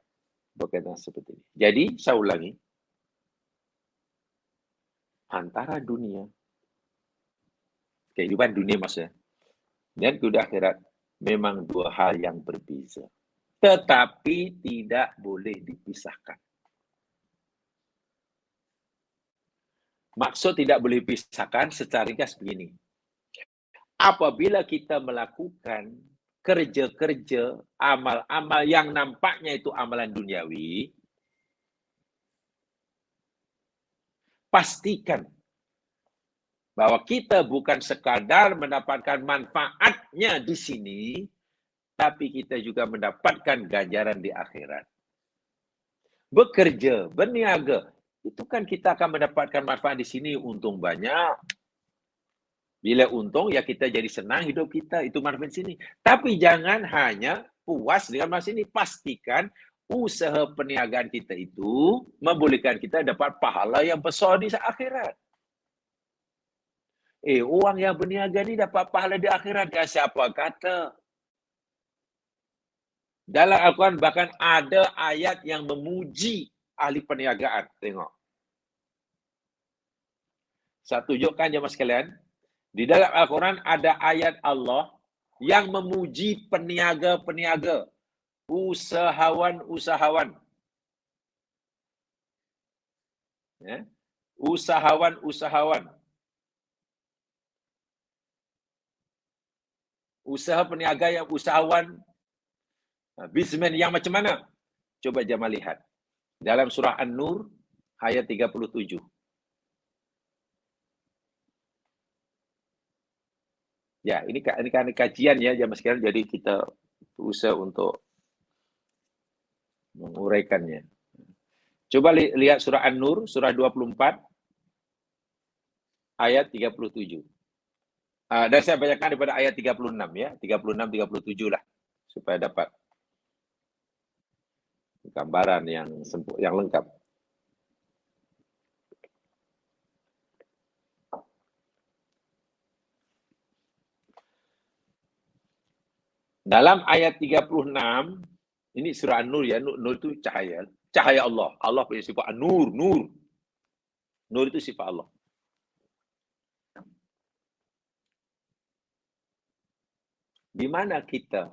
berkaitan seperti ini. Jadi saya ulangi, antara dunia, kehidupan dunia maksudnya, dan kehidupan akhirat memang dua hal yang berbeza. Tetapi tidak boleh dipisahkan. Maksud tidak boleh dipisahkan secara ringkas begini. Apabila kita melakukan kerja-kerja, amal-amal yang nampaknya itu amalan duniawi, pastikan bahwa kita bukan sekadar mendapatkan manfaatnya di sini, tapi kita juga mendapatkan ganjaran di akhirat. Bekerja, berniaga, itu kan kita akan mendapatkan manfaat di sini, untung banyak. Bila untung, ya kita jadi senang hidup kita, itu manfaat di sini. Tapi jangan hanya puas dengan manfaat ini, pastikan usaha perniagaan kita itu membolehkan kita dapat pahala yang besar di akhirat. Orang yang berniaga ni dapat pahala di akhirat. Ya, siapa kata? Dalam Al-Quran bahkan ada ayat yang memuji ahli perniagaan. Tengok. Saya tunjukkan jemaah sekalian. Di dalam Al-Quran ada ayat Allah yang memuji peniaga-peniaga. Usahawan-usahawan. Ya? Usahawan-usahawan. Usaha peniaga yang usahawan, bisnismen yang macam mana? Coba jemaah lihat. Dalam surah An-Nur ayat 37. Ya, ini kan kajian ya jemaah sekalian, jadi kita berusaha untuk menguraikannya. Coba lihat surah An-Nur, surah 24 ayat 37. Dan saya bacakan daripada ayat 36 ya. 36, 37 lah. Supaya dapat gambaran yang lengkap. Dalam ayat 36, ini surah An-Nur ya. Nur itu cahaya. Cahaya Allah. Allah punya sifat An-Nur. Nur. Nur itu sifat Allah. Di mana kita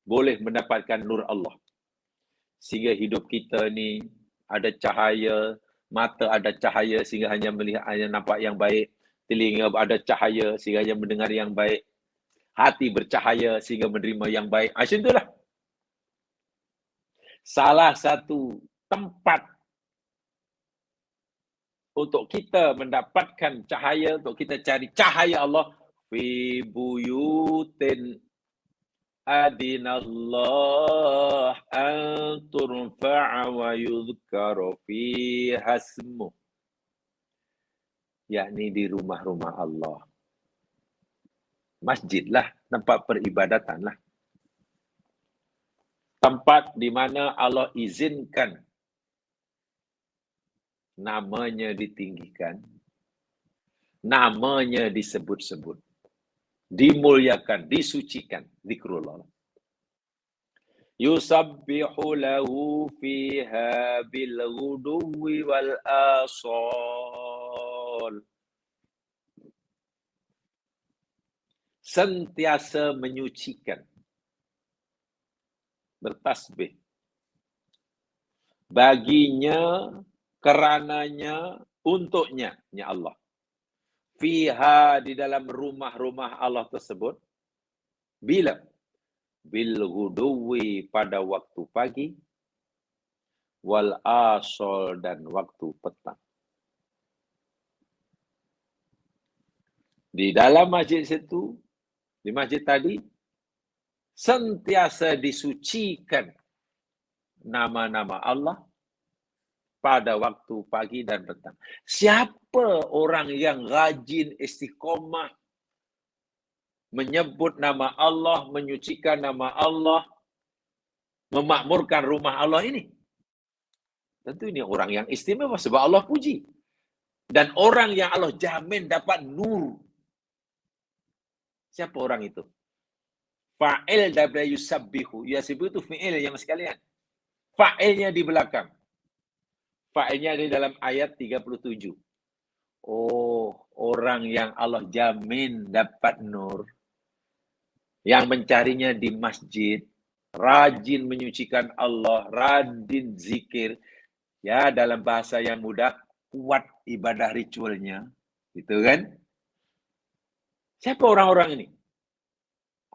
boleh mendapatkan nur Allah? Sehingga hidup kita ni ada cahaya, mata ada cahaya sehingga hanya melihat, hanya nampak yang baik, telinga ada cahaya sehingga hanya mendengar yang baik, hati bercahaya sehingga menerima yang baik. Macam itulah. Salah satu tempat untuk kita mendapatkan cahaya, untuk kita cari cahaya Allah, fi buyutin adinallah an turfa'a wa yudhkara fiha ismuh, yakni di rumah-rumah Allah. Masjid lah, tempat peribadatan lah. Tempat di mana Allah izinkan namanya ditinggikan, namanya disebut-sebut, dimuliakan, disucikan, zikrullah. Yusabbihu lahu fiha bil ghuduwi wal asal. Sentiasa menyucikan, bertasbih. Baginya, kerananya, untuknya, ya Allah. Fiha, di dalam rumah-rumah Allah tersebut. Bila? Bil ghuduwi, pada waktu pagi. Wal asal, dan waktu petang. Di dalam masjid situ, di masjid tadi, sentiasa disucikan nama-nama Allah pada waktu pagi dan petang. Siapa orang yang rajin istiqomah menyebut nama Allah, menyucikan nama Allah, memakmurkan rumah Allah ini? Tentu ini orang yang istimewa sebab Allah puji. Dan orang yang Allah jamin dapat nur. Siapa orang itu? Fa'il daripada yusabbihu. Yusabbihu itu fi'il yang sekalian. Fa'ilnya di belakang. Fa'ilnya di dalam ayat 37. Oh, orang yang Allah jamin dapat nur, yang mencarinya di masjid, rajin menyucikan Allah, rajin zikir, ya dalam bahasa yang mudah, kuat ibadah ritualnya, gitu kan? Siapa orang-orang ini?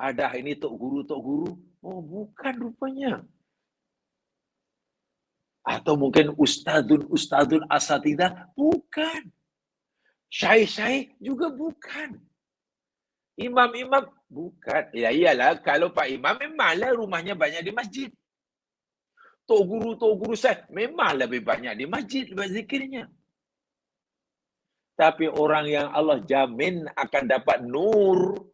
Ada ini tok guru. Oh, bukan rupanya. Atau mungkin ustadun asatidah, bukan. Syekh juga bukan. Imam, bukan. Ya iyalah, kalau Pak Imam memanglah rumahnya banyak di masjid. Tok guru saya memang lebih banyak di masjid berzikirnya. Tapi orang yang Allah jamin akan dapat nur,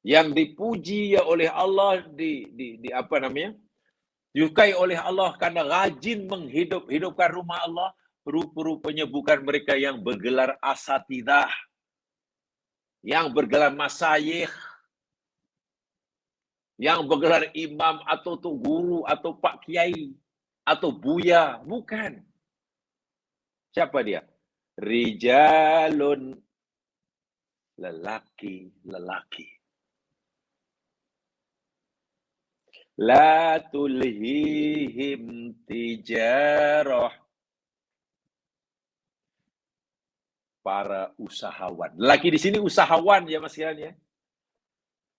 yang dipuji oleh Allah, disukai oleh Allah karena rajin menghidupkan rumah Allah, rupa-rupanya bukan mereka yang bergelar asatidah, yang bergelar masyayikh, yang bergelar imam atau tok guru atau pak kiai atau buya, bukan. Siapa dia? Rijalun, lelaki. La tulhihim tijarah, para usahawan. Lelaki di sini usahawan ya Mas Kiran ya.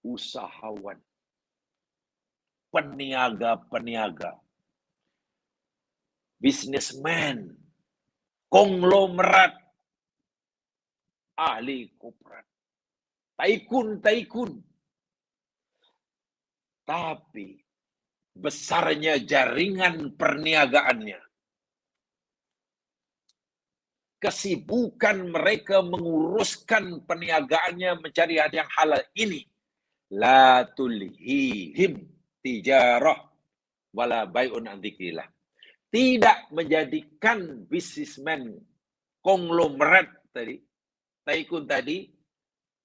Usahawan. Peniaga. Businessman. Konglomerat. Ahli korporat. Taikun. Tapi besarnya jaringan perniagaannya, kesibukan mereka menguruskan perniagaannya mencari yang halal ini, la tulhihim tijarah wala bai'un an dzikrillah. Tidak menjadikan bisnismen konglomerat tadi, tycoon tadi,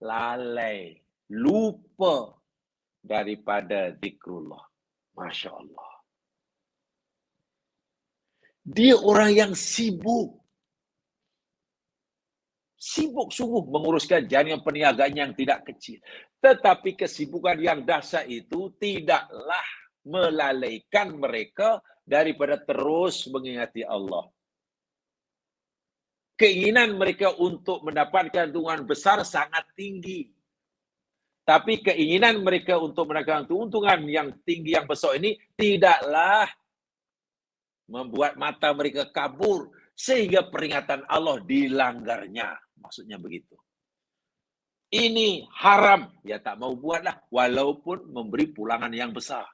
lalai, lupa daripada zikrullah. Masya Allah. Dia orang yang sibuk. Sibuk sungguh menguruskan jaringan perniagaan yang tidak kecil. Tetapi kesibukan yang dahsyat itu tidaklah melalaikan mereka daripada terus mengingati Allah. Keinginan mereka untuk mendapatkan keuntungan besar sangat tinggi. Tapi keinginan mereka untuk mendapatkan keuntungan yang tinggi, yang besar ini tidaklah membuat mata mereka kabur sehingga peringatan Allah dilanggarnya. Maksudnya begitu. Ini haram. Ya tak mau buatlah. Walaupun memberi pulangan yang besar.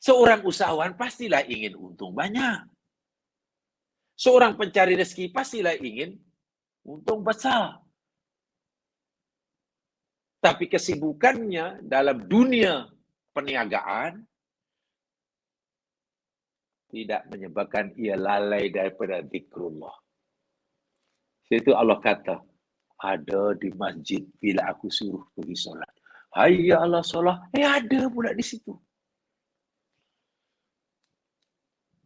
Seorang usahawan pastilah ingin untung banyak. Seorang pencari rezeki pastilah ingin untung besar. Tapi kesibukannya dalam dunia perniagaan tidak menyebabkan ia lalai daripada zikrullah. Itu Allah kata, ada di masjid bila aku suruh pergi solat. Hayya ala solat. Ada pula di situ.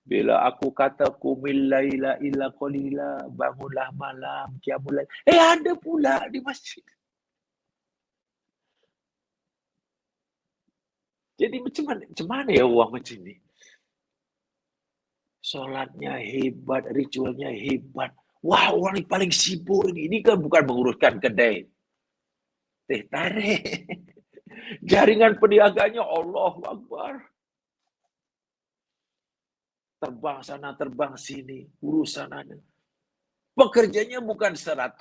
Bila aku kata qumil laila illa qalila, bangunlah malam, qiyamul lail. Ada pula di masjid. Jadi macam mana ya orang macam ni? Solatnya hebat, ritualnya hebat. Wah, orang ni paling sibuk ni. Ini kan bukan menguruskan kedai teh tarik. Jaringan perniagaannya Allahu Akbar. Terbang sana, terbang sini, urusan ada. Pekerjanya bukan 100-200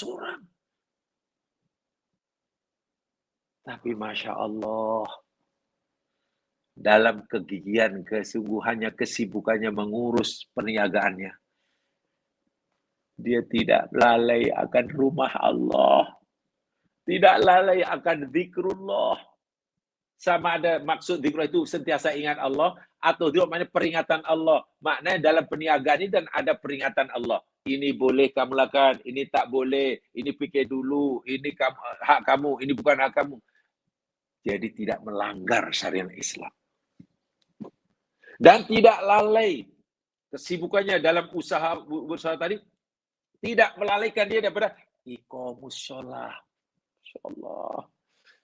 orang. Tapi Masya Allah, dalam kegigihan, kesungguhannya, kesibukannya mengurus perniagaannya, dia tidak lalai akan rumah Allah. Tidak lalai akan zikrullah. Sama ada maksud zikrullah itu sentiasa ingat Allah, atau dia maknanya peringatan Allah. Maknanya dalam perniagaan ini dan ada peringatan Allah. Ini boleh kamu lakukan, ini tak boleh, ini fikir dulu, ini hak kamu, ini bukan hak kamu. Jadi tidak melanggar syariat Islam. Dan tidak lalai kesibukannya dalam usaha tadi, tidak melalaikan dia daripada iqamus shalah. Insyaallah.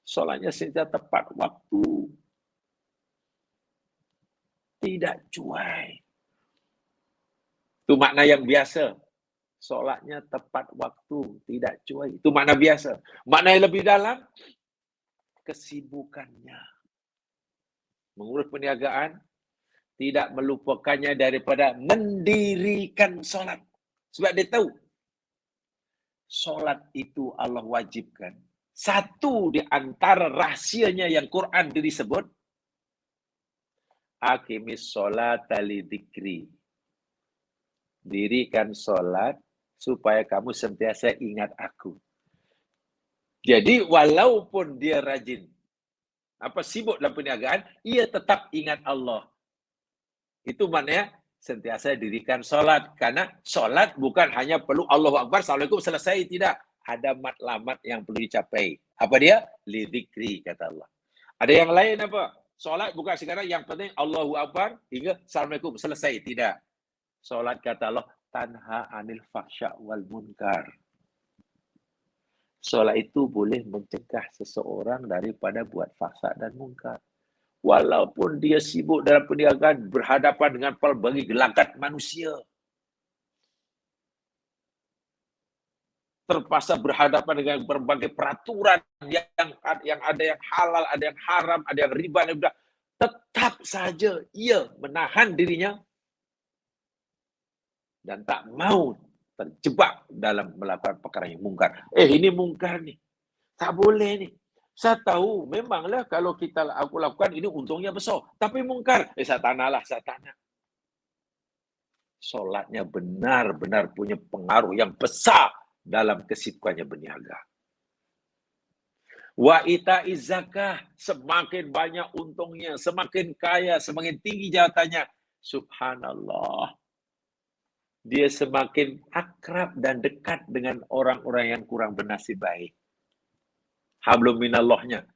Solatnya sejak tepat waktu. Tidak cuai. Itu makna yang biasa. Solatnya tepat waktu, tidak cuai. Itu makna biasa. Makna yang lebih dalam, kesibukannya. Mengurus perniagaan, tidak melupakannya daripada mendirikan solat. Sebab dia tahu, solat itu Allah wajibkan. Satu di antara rahsianya yang Quran disebut, aqimis sholata lidzikri. Dirikan solat supaya kamu sentiasa ingat aku. Jadi walaupun dia rajin, sibuk dalam perniagaan, ia tetap ingat Allah. Itu maknanya sentiasa dirikan solat. Karena solat bukan hanya perlu Allahu Akbar, Assalamualaikum, selesai. Tidak. Ada matlamat yang perlu dicapai. Apa dia? Lidzikri, kata Allah. Ada yang lain apa? Solat bukan sekadar yang penting Allahu Akbar hingga Assalamualaikum, selesai. Tidak. Solat, kata Allah, tanha anil fahsya wal munkar. Solat itu boleh mencegah seseorang daripada buat fahsya dan munkar. Walaupun dia sibuk dalam perniagaan, berhadapan dengan pelbagai gelagat manusia. Terpaksa berhadapan dengan berbagai peraturan yang ada yang halal, ada yang haram, ada yang riba, tetap saja ia menahan dirinya dan tak mau terjebak dalam melakukan perkara yang mungkar. Ini mungkar nih, tak boleh nih. Saya tahu memanglah kalau aku lakukan ini untungnya besar, tapi mungkar. Saya tanahlah, saya tanah. solatnya benar-benar punya pengaruh yang besar dalam kesibukannya berniaga. Wa ita'iz zakah, semakin banyak untungnya, semakin kaya, semakin tinggi jabatannya. Subhanallah. Dia semakin akrab dan dekat dengan orang-orang yang kurang bernasib baik. Hablum minallahnya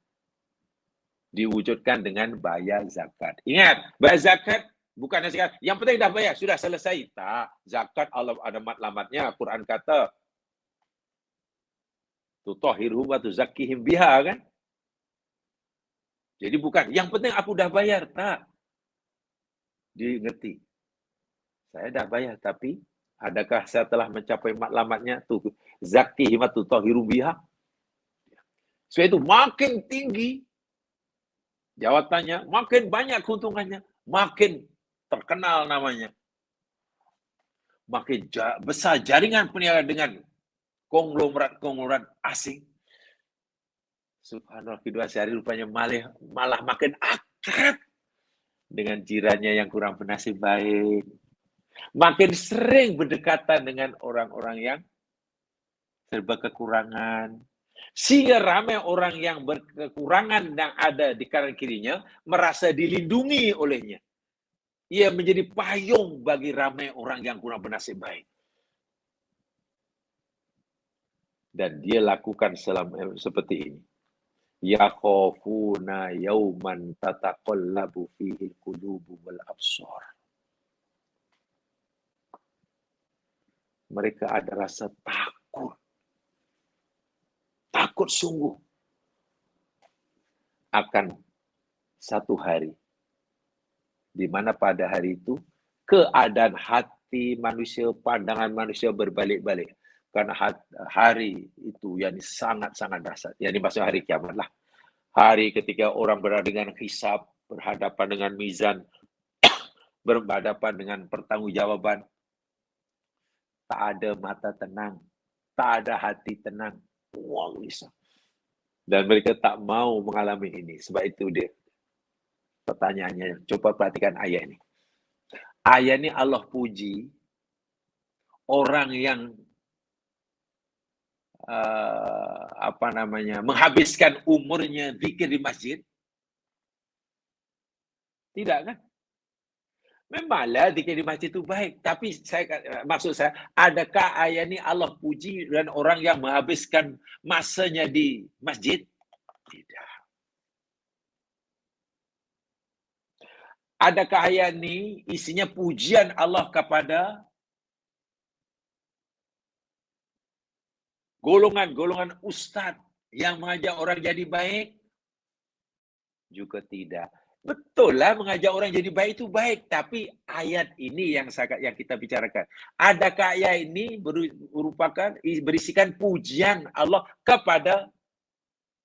diwujudkan dengan bayar zakat. Ingat, bayar zakat bukan zakat. Yang penting dah bayar, sudah selesai. Tak, zakat Allah ada matlamatnya. Quran kata, tutahhiruhum wa tuzakkihim biha, kan? Jadi bukan, yang penting aku dah bayar. Tak. Dia ngerti. Saya dah bayar, tapi adakah saya telah mencapai matlamatnya? Tu zakkihim wa tutahhiru biha. Sebab itu makin tinggi jawatannya, makin banyak keuntungannya, makin terkenal namanya. Makin besar jaringan perniagaan dengan konglomerat-konglomerat asing. Subhanallah, kedua sehari rupanya malah makin akrab dengan jirannya yang kurang bernasib baik. Makin sering berdekatan dengan orang-orang yang serba kekurangan. Sehingga ramai orang yang berkekurangan yang ada di kanan kirinya merasa dilindungi olehnya. Ia menjadi payung bagi ramai orang yang kurang bernasib baik. Dan dia lakukan seperti ini. Yakhafuna yauman tataqallabu fihi al-qulubu wal absar. Mereka ada rasa takut. Takut sungguh akan satu hari di mana pada hari itu keadaan hati manusia, pandangan manusia berbalik-balik. Karena hari itu yang sangat-sangat dahsyat. Yang dimaksud hari kiamat lah. Hari ketika orang berada dengan hisab, berhadapan dengan mizan, berhadapan dengan pertanggungjawaban. Tak ada mata tenang, tak ada hati tenang. Wah, risau. Dan mereka tak mau mengalami ini. Sebab itu dia pertanyaannya. Coba perhatikan ayat ini. Ayat ini Allah puji orang yang menghabiskan umurnya zikir di masjid. Tidak kan? Memanglah zikir di masjid itu baik, tapi maksud saya, adakah ayat ini Allah puji dan orang yang menghabiskan masanya di masjid? Tidak. Adakah ayat ini isinya pujian Allah kepada golongan-golongan ustaz yang mengajak orang jadi baik? Juga tidak. Betul lah mengajak orang jadi baik itu baik, tapi ayat ini yang kita bicarakan. Adakah ayat ini berisikan pujian Allah kepada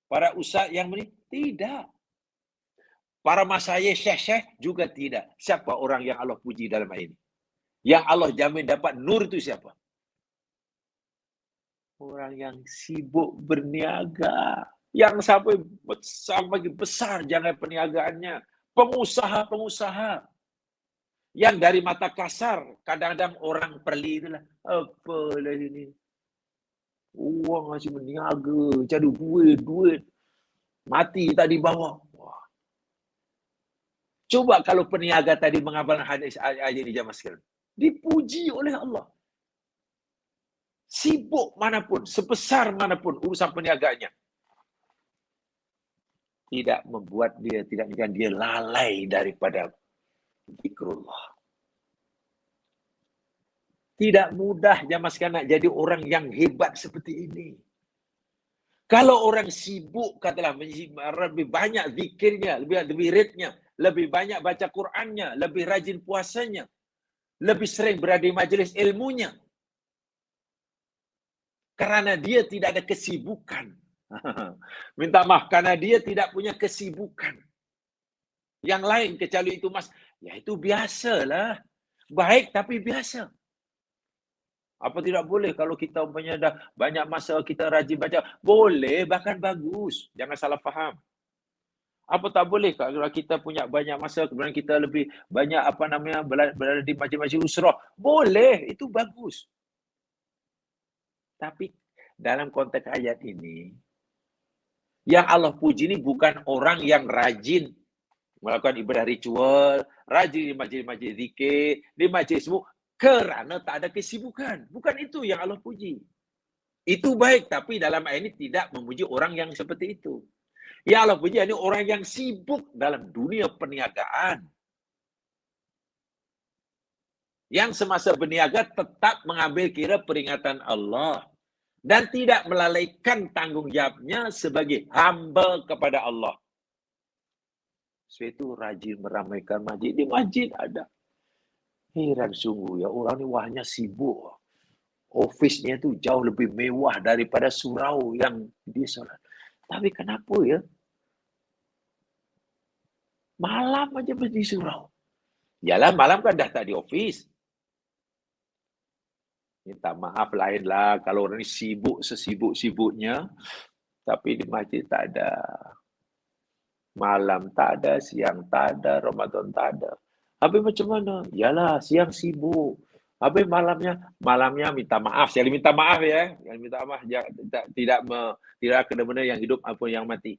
para ustaz yang tidak? Para masyayikh, syekh-syekh juga tidak. Siapa orang yang Allah puji dalam ayat ini? Yang Allah jamin dapat nur itu siapa? Orang yang sibuk berniaga. Yang sampai besar jangan perniagaannya. Pengusaha-pengusaha yang dari mata kasar kadang-kadang orang perli itulah, apalah ini, uang masih berniaga, cari duit mati tak dibawa. Wah. Coba kalau peniaga tadi mengamalkan hadis ayat ini zaman sekarang, dipuji oleh Allah. Sibuk manapun, sebesar manapun urusan perniagaannya, tidak membuat dia, tidak menjadikan dia lalai daripada zikrullah. Tidak mudah zaman sekarang nak jadi orang yang hebat seperti ini. Kalau orang sibuk, katalah lebih banyak zikirnya, lebih wiridnya, lebih banyak baca Qurannya, lebih rajin puasanya, lebih sering berada di majelis ilmunya. Karena dia tidak ada kesibukan. Minta maaf, karena dia tidak punya kesibukan yang lain kecuali itu, Mas. Ya itu biasalah. Baik tapi biasa. Apa tidak boleh kalau kita umpamanya dah banyak masa kita rajin baca? Boleh, bahkan bagus. Jangan salah faham. Apa tak boleh kalau kita punya banyak masa, kemudian kita lebih banyak berada di majlis-majlis usrah? Boleh, itu bagus. Tapi dalam konteks ayat ini, yang Allah puji ini bukan orang yang rajin melakukan ibadah ritual, rajin di majlis-majlis zikir, di majlis semua, kerana tak ada kesibukan. Bukan itu yang Allah puji. Itu baik, tapi dalam ayat ini tidak memuji orang yang seperti itu. Ya Allah puji ini orang yang sibuk dalam dunia perniagaan. Yang semasa berniaga tetap mengambil kira peringatan Allah. Dan tidak melalaikan tanggung jawabnya sebagai hamba kepada Allah. Sebab itu rajin meramaikan masjid. Di masjid ada. Heran sungguh ya, orang ni wahnya sibuk. Ofisnya tu jauh lebih mewah daripada surau yang dia solat. Tapi kenapa ya? Malam aja mesti surau. Yalah, malam kan dah tak di ofis. Minta maaf lainlah kalau orang ni sibuk sesibuk-sibuknya. Tapi di masjid tak ada. Malam tak ada, siang tak ada, Ramadan tak ada. Habis macam mana? Yalah, siang sibuk. Habis malamnya minta maaf. Saya minta maaf ya. Yang minta maaf tidak kena benda yang hidup apa yang mati.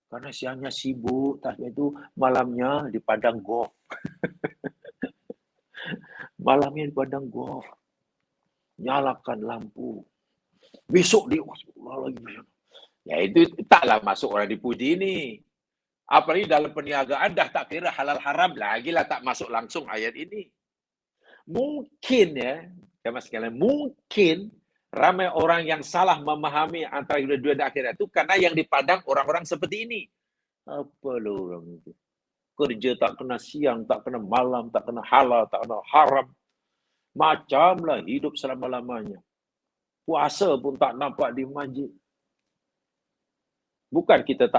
Karena siangnya sibuk, tasnya itu malamnya di padang golf. Malamnya di padang golf. Nyalakan lampu. Besok dia, Allah lagi. Ya itu taklah masuk orang dipuji ni. Apalagi dalam perniagaan dah tak kira halal haram, lagilah tak masuk langsung ayat ini. Mungkin ya, jemaah sekalian, mungkin ramai orang yang salah memahami antara dunia dan akhirat itu karena yang dipandang orang-orang seperti ini. Apa lo orang itu? Kerja tak kena siang, tak kena malam, tak kena halal, tak kena haram. Macamlah hidup selama-lamanya. Puasa pun tak nampak di masjid. Bukan kita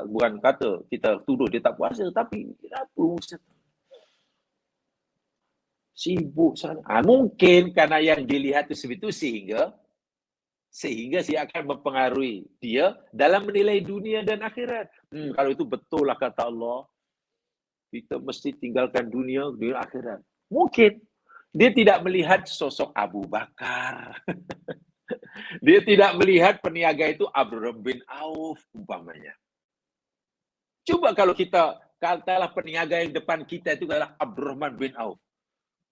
bukan kata kita tuduh dia tak puasa, tapi kenapa Ustaz? Sibuk sana. Mungkin karena yang dilihat itu sehingga dia akan mempengaruhi dia dalam menilai dunia dan akhirat. Kalau itu betul lah kata Allah, kita mesti tinggalkan dunia akhirat. Mungkin dia tidak melihat sosok Abu Bakar. Dia tidak melihat peniaga itu Abdurrahman bin Auf umpamanya. Coba kalau kita katalah peniaga yang depan kita itu adalah Abdurrahman bin Auf.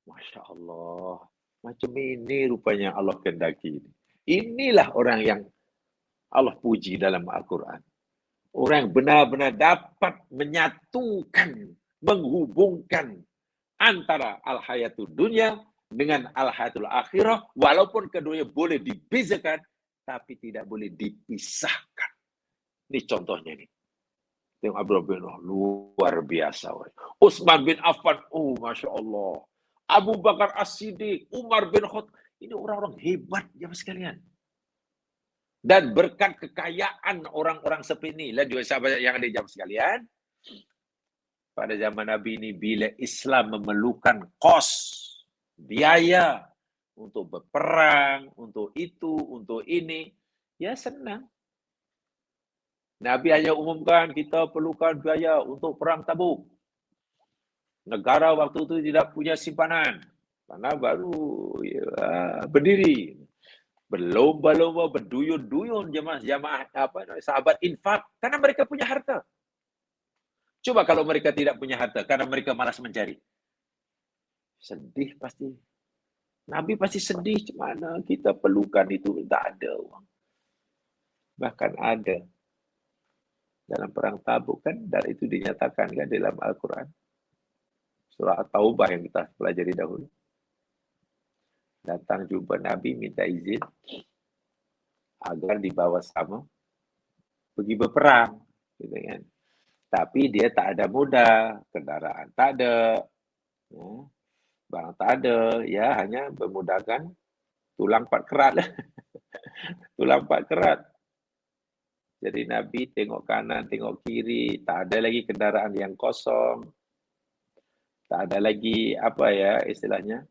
Masya Allah. Macam ini rupanya Allah kehendaki. Inilah orang yang Allah puji dalam Al-Quran. Orang yang benar-benar dapat menyatukan, menghubungkan antara al-hayatul dunia dengan al-hayatul akhirah, walaupun keduanya boleh dibezakan, tapi tidak boleh dipisahkan. Ini contohnya nih. Tengok Abdullah bin Umar, luar biasa. Utsman bin Affan, oh Masya Allah. Abu Bakar As-Siddiq, Umar bin Khattab, ini orang-orang hebat ya sekalian. Dan berkat kekayaan orang-orang seperti ini, dan juga sahabat yang ada di jam sekalian, pada zaman Nabi ini, bila Islam memerlukan kos, biaya untuk berperang, untuk itu, untuk ini, ya senang. Nabi hanya umumkan kita perlukan biaya untuk perang Tabuk. Negara waktu itu tidak punya simpanan, karena baru berdiri. Berlomba-lomba, berduyun-duyun jemaah sahabat infak, karena mereka punya harta. Coba kalau mereka tidak punya harta, karena mereka malas mencari. Sedih pasti. Nabi pasti sedih, mana kita perlukan itu, tak ada uang. Bahkan ada. Dalam perang Tabuk kan, dan itu dinyatakan kan dalam Al-Quran. Surah At-Taubah yang kita pelajari dahulu. Datang jumpa Nabi, minta izin agar dibawa sama pergi berperang, gitu kan. Tapi dia tak ada modal, kendaraan tak ada, barang tak ada, ya hanya bermodalkan tulang 4 kerat lah. Tulang 4 kerat. Jadi Nabi tengok kanan, tengok kiri, tak ada lagi kendaraan yang kosong, tak ada lagi apa ya istilahnya,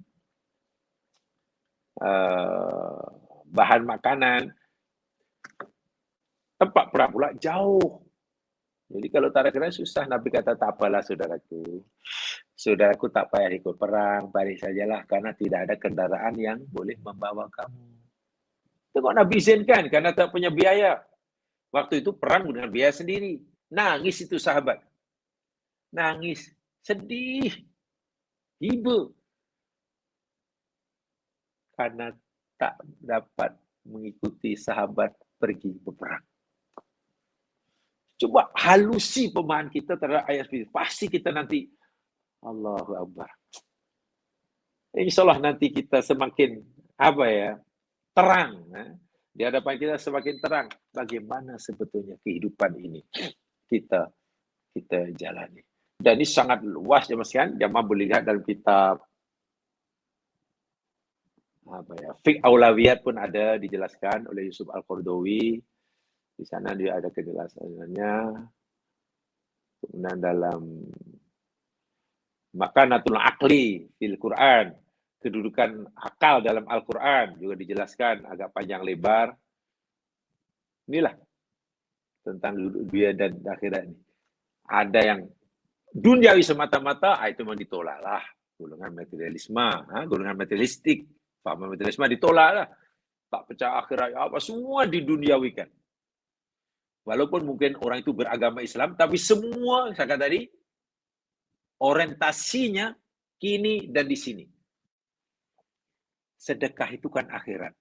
bahan makanan. Tempat perang pula jauh. Jadi kalau tak ada kendaraan susah. Nabi kata, tak apalah saudaraku. Saudaraku tak payah ikut perang, balik sajalah. Karena tidak ada kendaraan yang boleh membawa kamu. Tengok Nabi izinkan karena tak punya biaya. Waktu itu perang dengan biaya sendiri. Nangis itu sahabat. Nangis. Sedih. Iba. Karena tak dapat mengikuti sahabat pergi berperang. Coba halusi pemahaman kita terhadap ayat ini. Pasti kita nanti, Allahu Akbar. InsyaAllah nanti kita semakin, terang. Di hadapan kita semakin terang. Bagaimana sebetulnya kehidupan ini kita jalani. Dan ini sangat luas, jemaah. Jemaah boleh lihat dalam kitab Fiqh Aulawiyat pun ada dijelaskan oleh Yusuf Al-Qaradawi. Di sana dia ada kejelasannya. Kemudian dalam Makanatul Aqli fil Quran, kedudukan akal dalam Al-Quran juga dijelaskan agak panjang lebar. Inilah tentang dunia dan akhirat ini. Ada yang duniawi semata-mata, itu memang ditolak lah. Golongan materialisme, golongan materialistik. Faham materialisme ditolak lah. Tak percaya akhirat, apa semua diduniawikan. Walaupun mungkin orang itu beragama Islam, tapi semua, saya kata tadi, orientasinya kini dan di sini. Sedekah itu kan akhirat.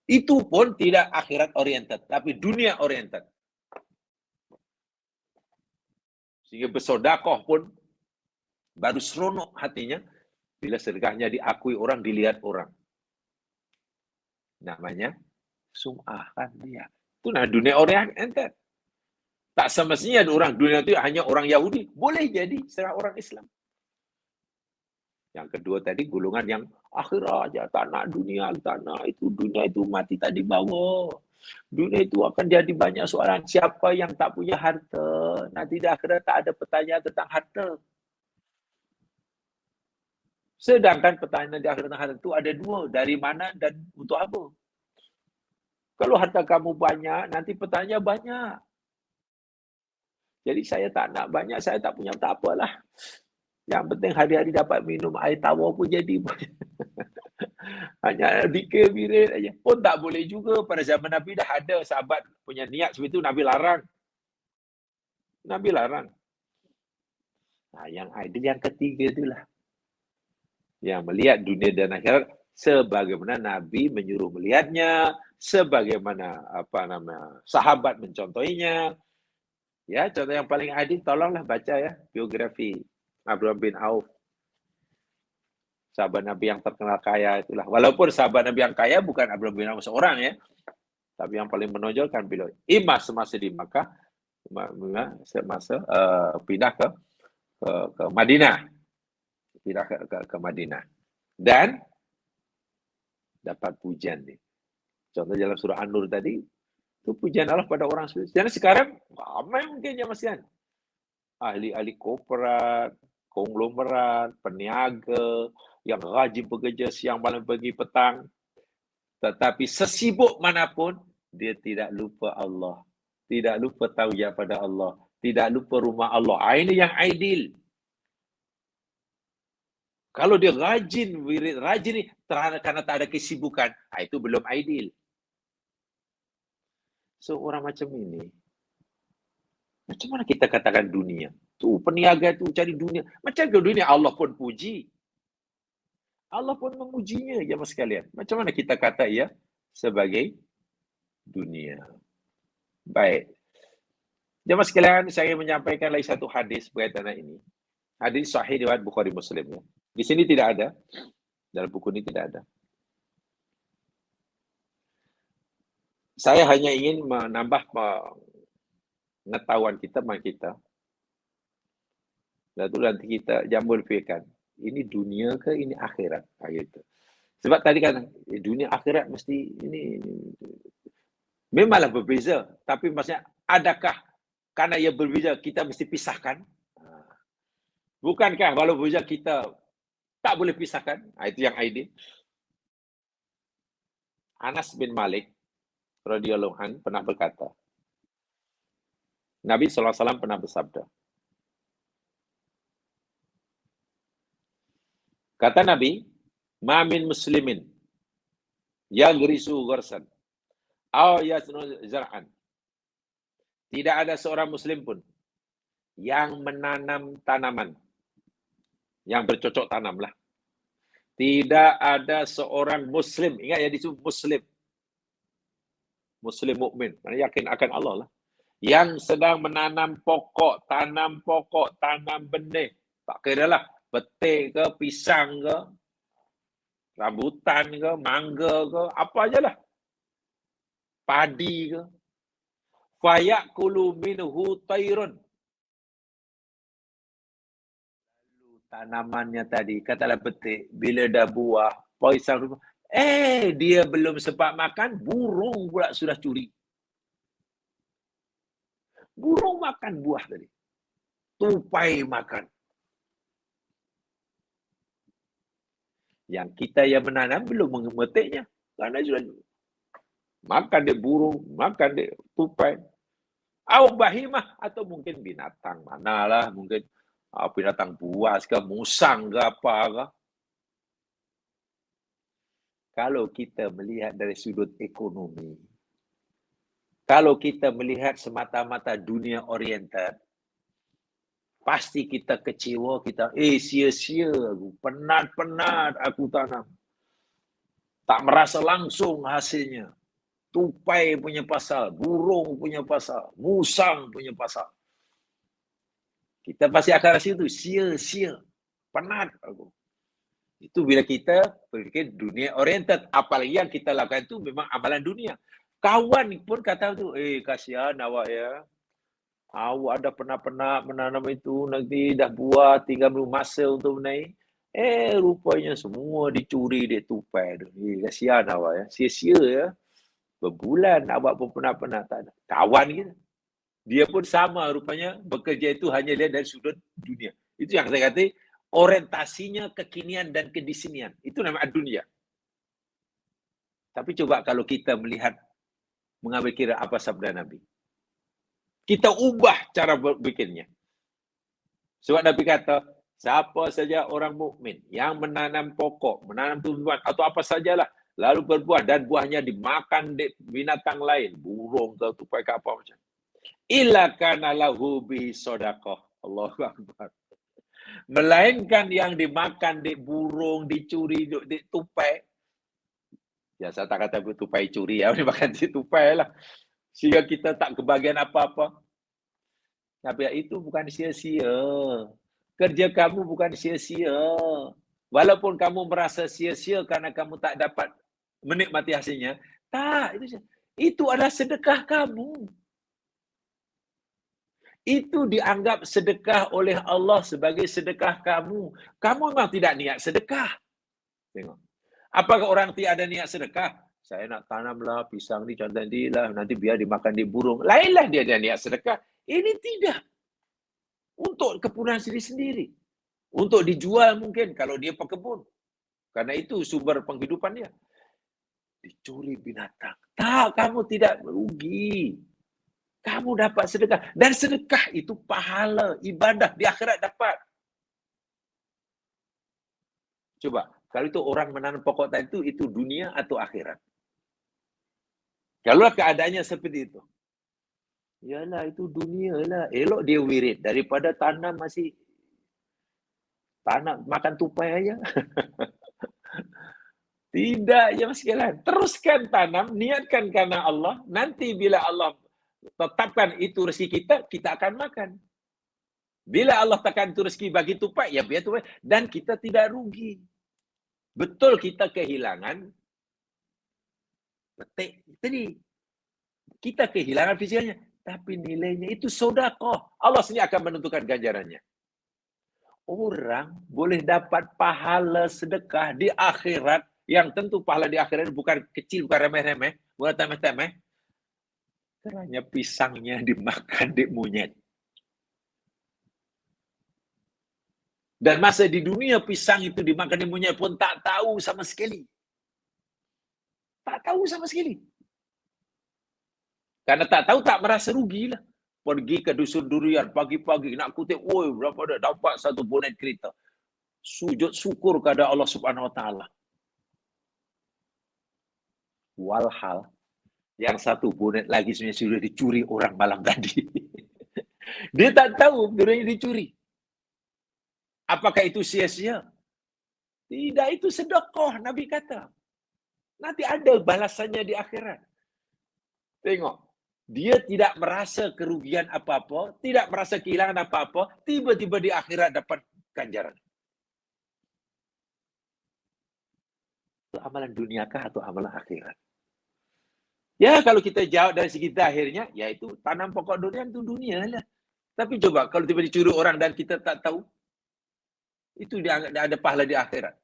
Itu pun tidak akhirat oriented, tapi dunia oriented. Sehingga bersodakoh pun baru seronok hatinya bila sedekahnya diakui orang, dilihat orang. Namanya sum'ah kan dia. Itu dunia oriented. Tak semestinya ada orang dunia itu hanya orang Yahudi. Boleh jadi secara orang Islam. Yang kedua tadi golongan yang akhirat aja, tak nak dunia, tak nak itu dunia itu mati tak dibawa. Dunia itu akan jadi banyak soalan. Siapa yang tak punya harta? Nanti di akhirat tak ada pertanyaan tentang harta. Sedangkan pertanyaan di akhirat tentang harta itu ada dua. Dari mana dan untuk apa? Kalau harta kamu banyak, nanti pertanyaan banyak. Jadi saya tak nak banyak, saya tak punya, tak apalah. Yang penting hari-hari dapat minum air tawar pun jadi. Hanya dikir birit aja. Pun tak boleh juga. Pada zaman Nabi dah ada sahabat punya niat seperti itu, Nabi larang. Nabi larang. Nah, yang ideal yang ketiga itulah. Yang melihat dunia dan akhirat sebagaimana Nabi menyuruh melihatnya, sebagaimana sahabat mencontohinya. Ya, contoh yang paling adil, tolonglah baca ya biografi Abdurrahman bin Auf. Sahabat Nabi yang terkenal kaya itulah. Walaupun sahabat Nabi yang kaya bukan Abdurrahman bin Auf seorang ya. Tapi yang paling menonjolkan beliau semasa di Makkah, semasa pindah ke Madinah. Pindah ke Madinah. Dan dapat pujian nih. Contoh dalam surah An-Nur tadi, itu pujian Allah pada orang suci. Dan sekarang ramai mungkin ya Mas Yan. Ahli-ahli korporat, konglomerat, peniaga, yang rajin bekerja siang malam pagi petang. Tetapi sesibuk manapun, dia tidak lupa Allah. Tidak lupa tauhid pada Allah. Tidak lupa rumah Allah. Ini yang ideal. Kalau dia rajin karena tak ada kesibukan, itu belum ideal. So, orang macam ini, macam mana kita katakan dunia? Tu peniaga tu cari dunia. Macam ke dunia Allah pun puji. Allah pun memujinya, jemaah sekalian. Macam mana kita kata ia sebagai dunia? Baik. Jemaah sekalian, saya menyampaikan lagi satu hadis berkaitan ini. Hadis sahih riwayat Bukhari Muslim. Ya. Di sini tidak ada. Dalam buku ini tidak ada. Saya hanya ingin menambah pengetahuan kita, lalu nanti kita jangan berfikirkan, ini dunia ke ini akhirat. Gitu. Sebab tadi kan dunia akhirat mesti ini memanglah berbeza, tapi maksudnya adakah karena ia berbeza kita mesti pisahkan? Bukankah walau berbeza kita tak boleh pisahkan? Itu yang ideal. Anas bin Malik radhiyallahu anhu pernah berkata, Nabi SAW pernah bersabda. Kata Nabi, "Ma min muslimin yagrisu gharsan aw yasnu zar'an." Tidak ada seorang muslim pun yang menanam tanaman, yang bercocok tanam lah. Tidak ada seorang muslim, ingat ya disebut muslim. Muslim mukmin, mana yakin akan Allah lah. Yang sedang menanam pokok, tanam benih. Tak kira lah, petik ke, pisang ke, rambutan ke, mangga ke, apa aja lah. Padi ke. Fayakulu minhu tayrun. Tanamannya tadi, katalah petik, bila dah buah, pisang, dia belum sempat makan, burung pula sudah curi. Burung makan buah tadi. Tupai makan. Yang kita yang menanam belum memetiknya. Karena sudah makan dia burung, makan dia tupai. Au bahimah, atau mungkin binatang manalah, mungkin binatang buas ke, musang ke, apa ke. Kalau kita melihat dari sudut ekonomi, kalau kita melihat semata-mata dunia oriental, pasti kita kecewa, kita sia-sia aku, penat aku tanam. Tak merasa langsung hasilnya. Tupai punya pasal, burung punya pasal, musang punya pasal. Kita pasti akan rasa itu sia-sia, penat aku. Itu bila kita berfikir dunia oriented. Apalagi yang kita lakukan itu memang amalan dunia. Kawan pun kata tu, kasihan awak ya. Awak ada pernah menanam itu, nanti dah buah, tinggal belum masa untuk menaik. Rupanya semua dicuri, dia tupai. Kasihan awak ya, sia-sia ya. Berbulan awak pun pernah tak ada. Kawan kita. Dia pun sama rupanya, bekerja itu hanya lihat dari sudut dunia. Itu yang saya kata, orientasinya kekinian dan kedisinian. Itu namanya dunia. Tapi coba kalau kita melihat, mengambil kira apa sabda Nabi. Kita ubah cara berpikirnya. Sebab Nabi kata, siapa saja orang mukmin yang menanam pokok, menanam tumbuhan atau apa sajalah, lalu berbuah dan buahnya dimakan binatang lain, burung ke, tupai ke apa macam. Illa kana lahu bihi sadaqah. Allahu Akbar. Melainkan yang dimakan di burung, dicuri, di tupai. Ya, saya tak kata tupai curi ya, dimakan di tupai lah. Sehingga kita tak kebagian apa-apa. Tapi itu bukan sia-sia. Kerja kamu bukan sia-sia. Walaupun kamu merasa sia-sia karena kamu tak dapat menikmati hasilnya, tak, itu adalah sedekah kamu. Itu dianggap sedekah oleh Allah sebagai sedekah kamu. Kamu memang tidak niat sedekah. Tengok. Apakah orang tiada niat sedekah? Saya nak tanamlah pisang ni contoh lah, nanti biar dimakan di burung. Lainlah dia niat sedekah. Ini tidak. Untuk keperluan sendiri-sendiri. Untuk dijual mungkin kalau dia pekebun. Karena itu sumber penghidupan dia. Dicuri binatang. Tak, kamu tidak merugi. Kamu dapat sedekah. Dan sedekah itu pahala, ibadah di akhirat dapat. Coba, kalau itu orang menanam pokok tadi itu dunia atau akhirat? Kalau keadaannya seperti itu. Yalah, itu dunia lah. Elok dia wirid daripada tanam masih tanam makan tupai aja. Tidak, ya mas sekalian. Teruskan tanam, niatkan karena Allah. Nanti bila Allah tetapkan itu rezeki kita, kita akan makan. Bila Allah takkan itu rezeki bagi tupai, ya biar tupai. Dan kita tidak rugi. Betul kita kehilangan petik tadi. Kita kehilangan fisiknya. Tapi nilainya itu sedekah. Allah sendiri akan menentukan ganjarannya. Orang boleh dapat pahala sedekah di akhirat. Yang tentu pahala di akhirat bukan kecil, bukan remeh-remeh. Bukan temeh-temeh. Kerana pisangnya dimakan di monyet. Dan masa di dunia pisang itu dimakan di monyet pun tak tahu sama sekali. Tak tahu sama sekali. Karena tak tahu tak merasa rugi lah. pergi ke dusun durian pagi-pagi nak kutip, oi berapa dah dapat satu bonet kereta. Sujud syukur kepada Allah Subhanahu Wa Taala. Walhal yang satu bonet lagi sebenarnya sudah dicuri orang malam tadi. Dia tak tahu durian dicuri. Apakah itu sia-sia? Tidak, itu sedekah, Nabi kata. Nanti ada balasannya di akhirat. Tengok, dia tidak merasa kerugian apa-apa, tidak merasa kehilangan apa-apa, tiba-tiba di akhirat dapat ganjaran. Itu amalan duniakah atau amalan akhirat? Ya, kalau kita jawab dari segi akhirnya, yaitu tanam pokok durian itu dunia lah. Tapi coba, kalau tiba dicuri orang dan kita tak tahu, itu dia ada pahala di akhirat.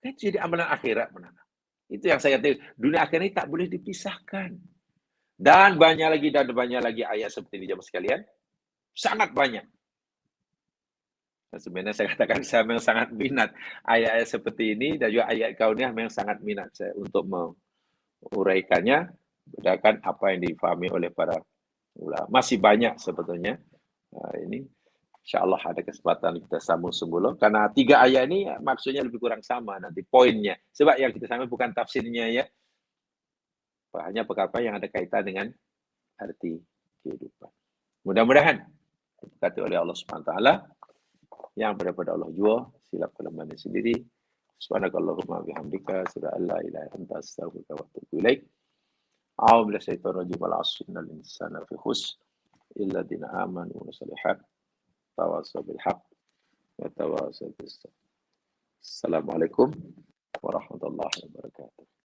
Itu jadi amalan akhirat. Itu yang saya kata, dunia akhirat ini tak boleh dipisahkan. Dan banyak lagi ayat seperti ini, jemaah sekalian. Sangat banyak. Sebenarnya saya katakan saya memang sangat minat ayat-ayat seperti ini dan juga ayat kauniyah memang sangat minat saya untuk menguraikannya berdasarkan apa yang difahami oleh para ulama. Masih banyak sebetulnya. Ini insya-Allah ada kesempatan kita sambung semula karena 3 ayat ini maksudnya lebih kurang sama nanti poinnya. Sebab yang kita sama bukan tafsirnya ya. Hanya perkara yang ada kaitan dengan arti kehidupan. Mudah-mudahan diberkati oleh Allah Subhanahu Wa Taala. Yang daripada Allah jua, silap kelemahan sendiri. Subhanakallahumma bihamdika, asyhadu an la ilaha illa anta, astaghfiruka wa atubu ilaik. A'udzu billahi minasyaitonir rajim. Innal insana fi khusr illa alladziina aamanu wa shalihat tawassaw bil haqq wa tawassaw bis sabr. Assalamualaikum warahmatullahi wabarakatuh.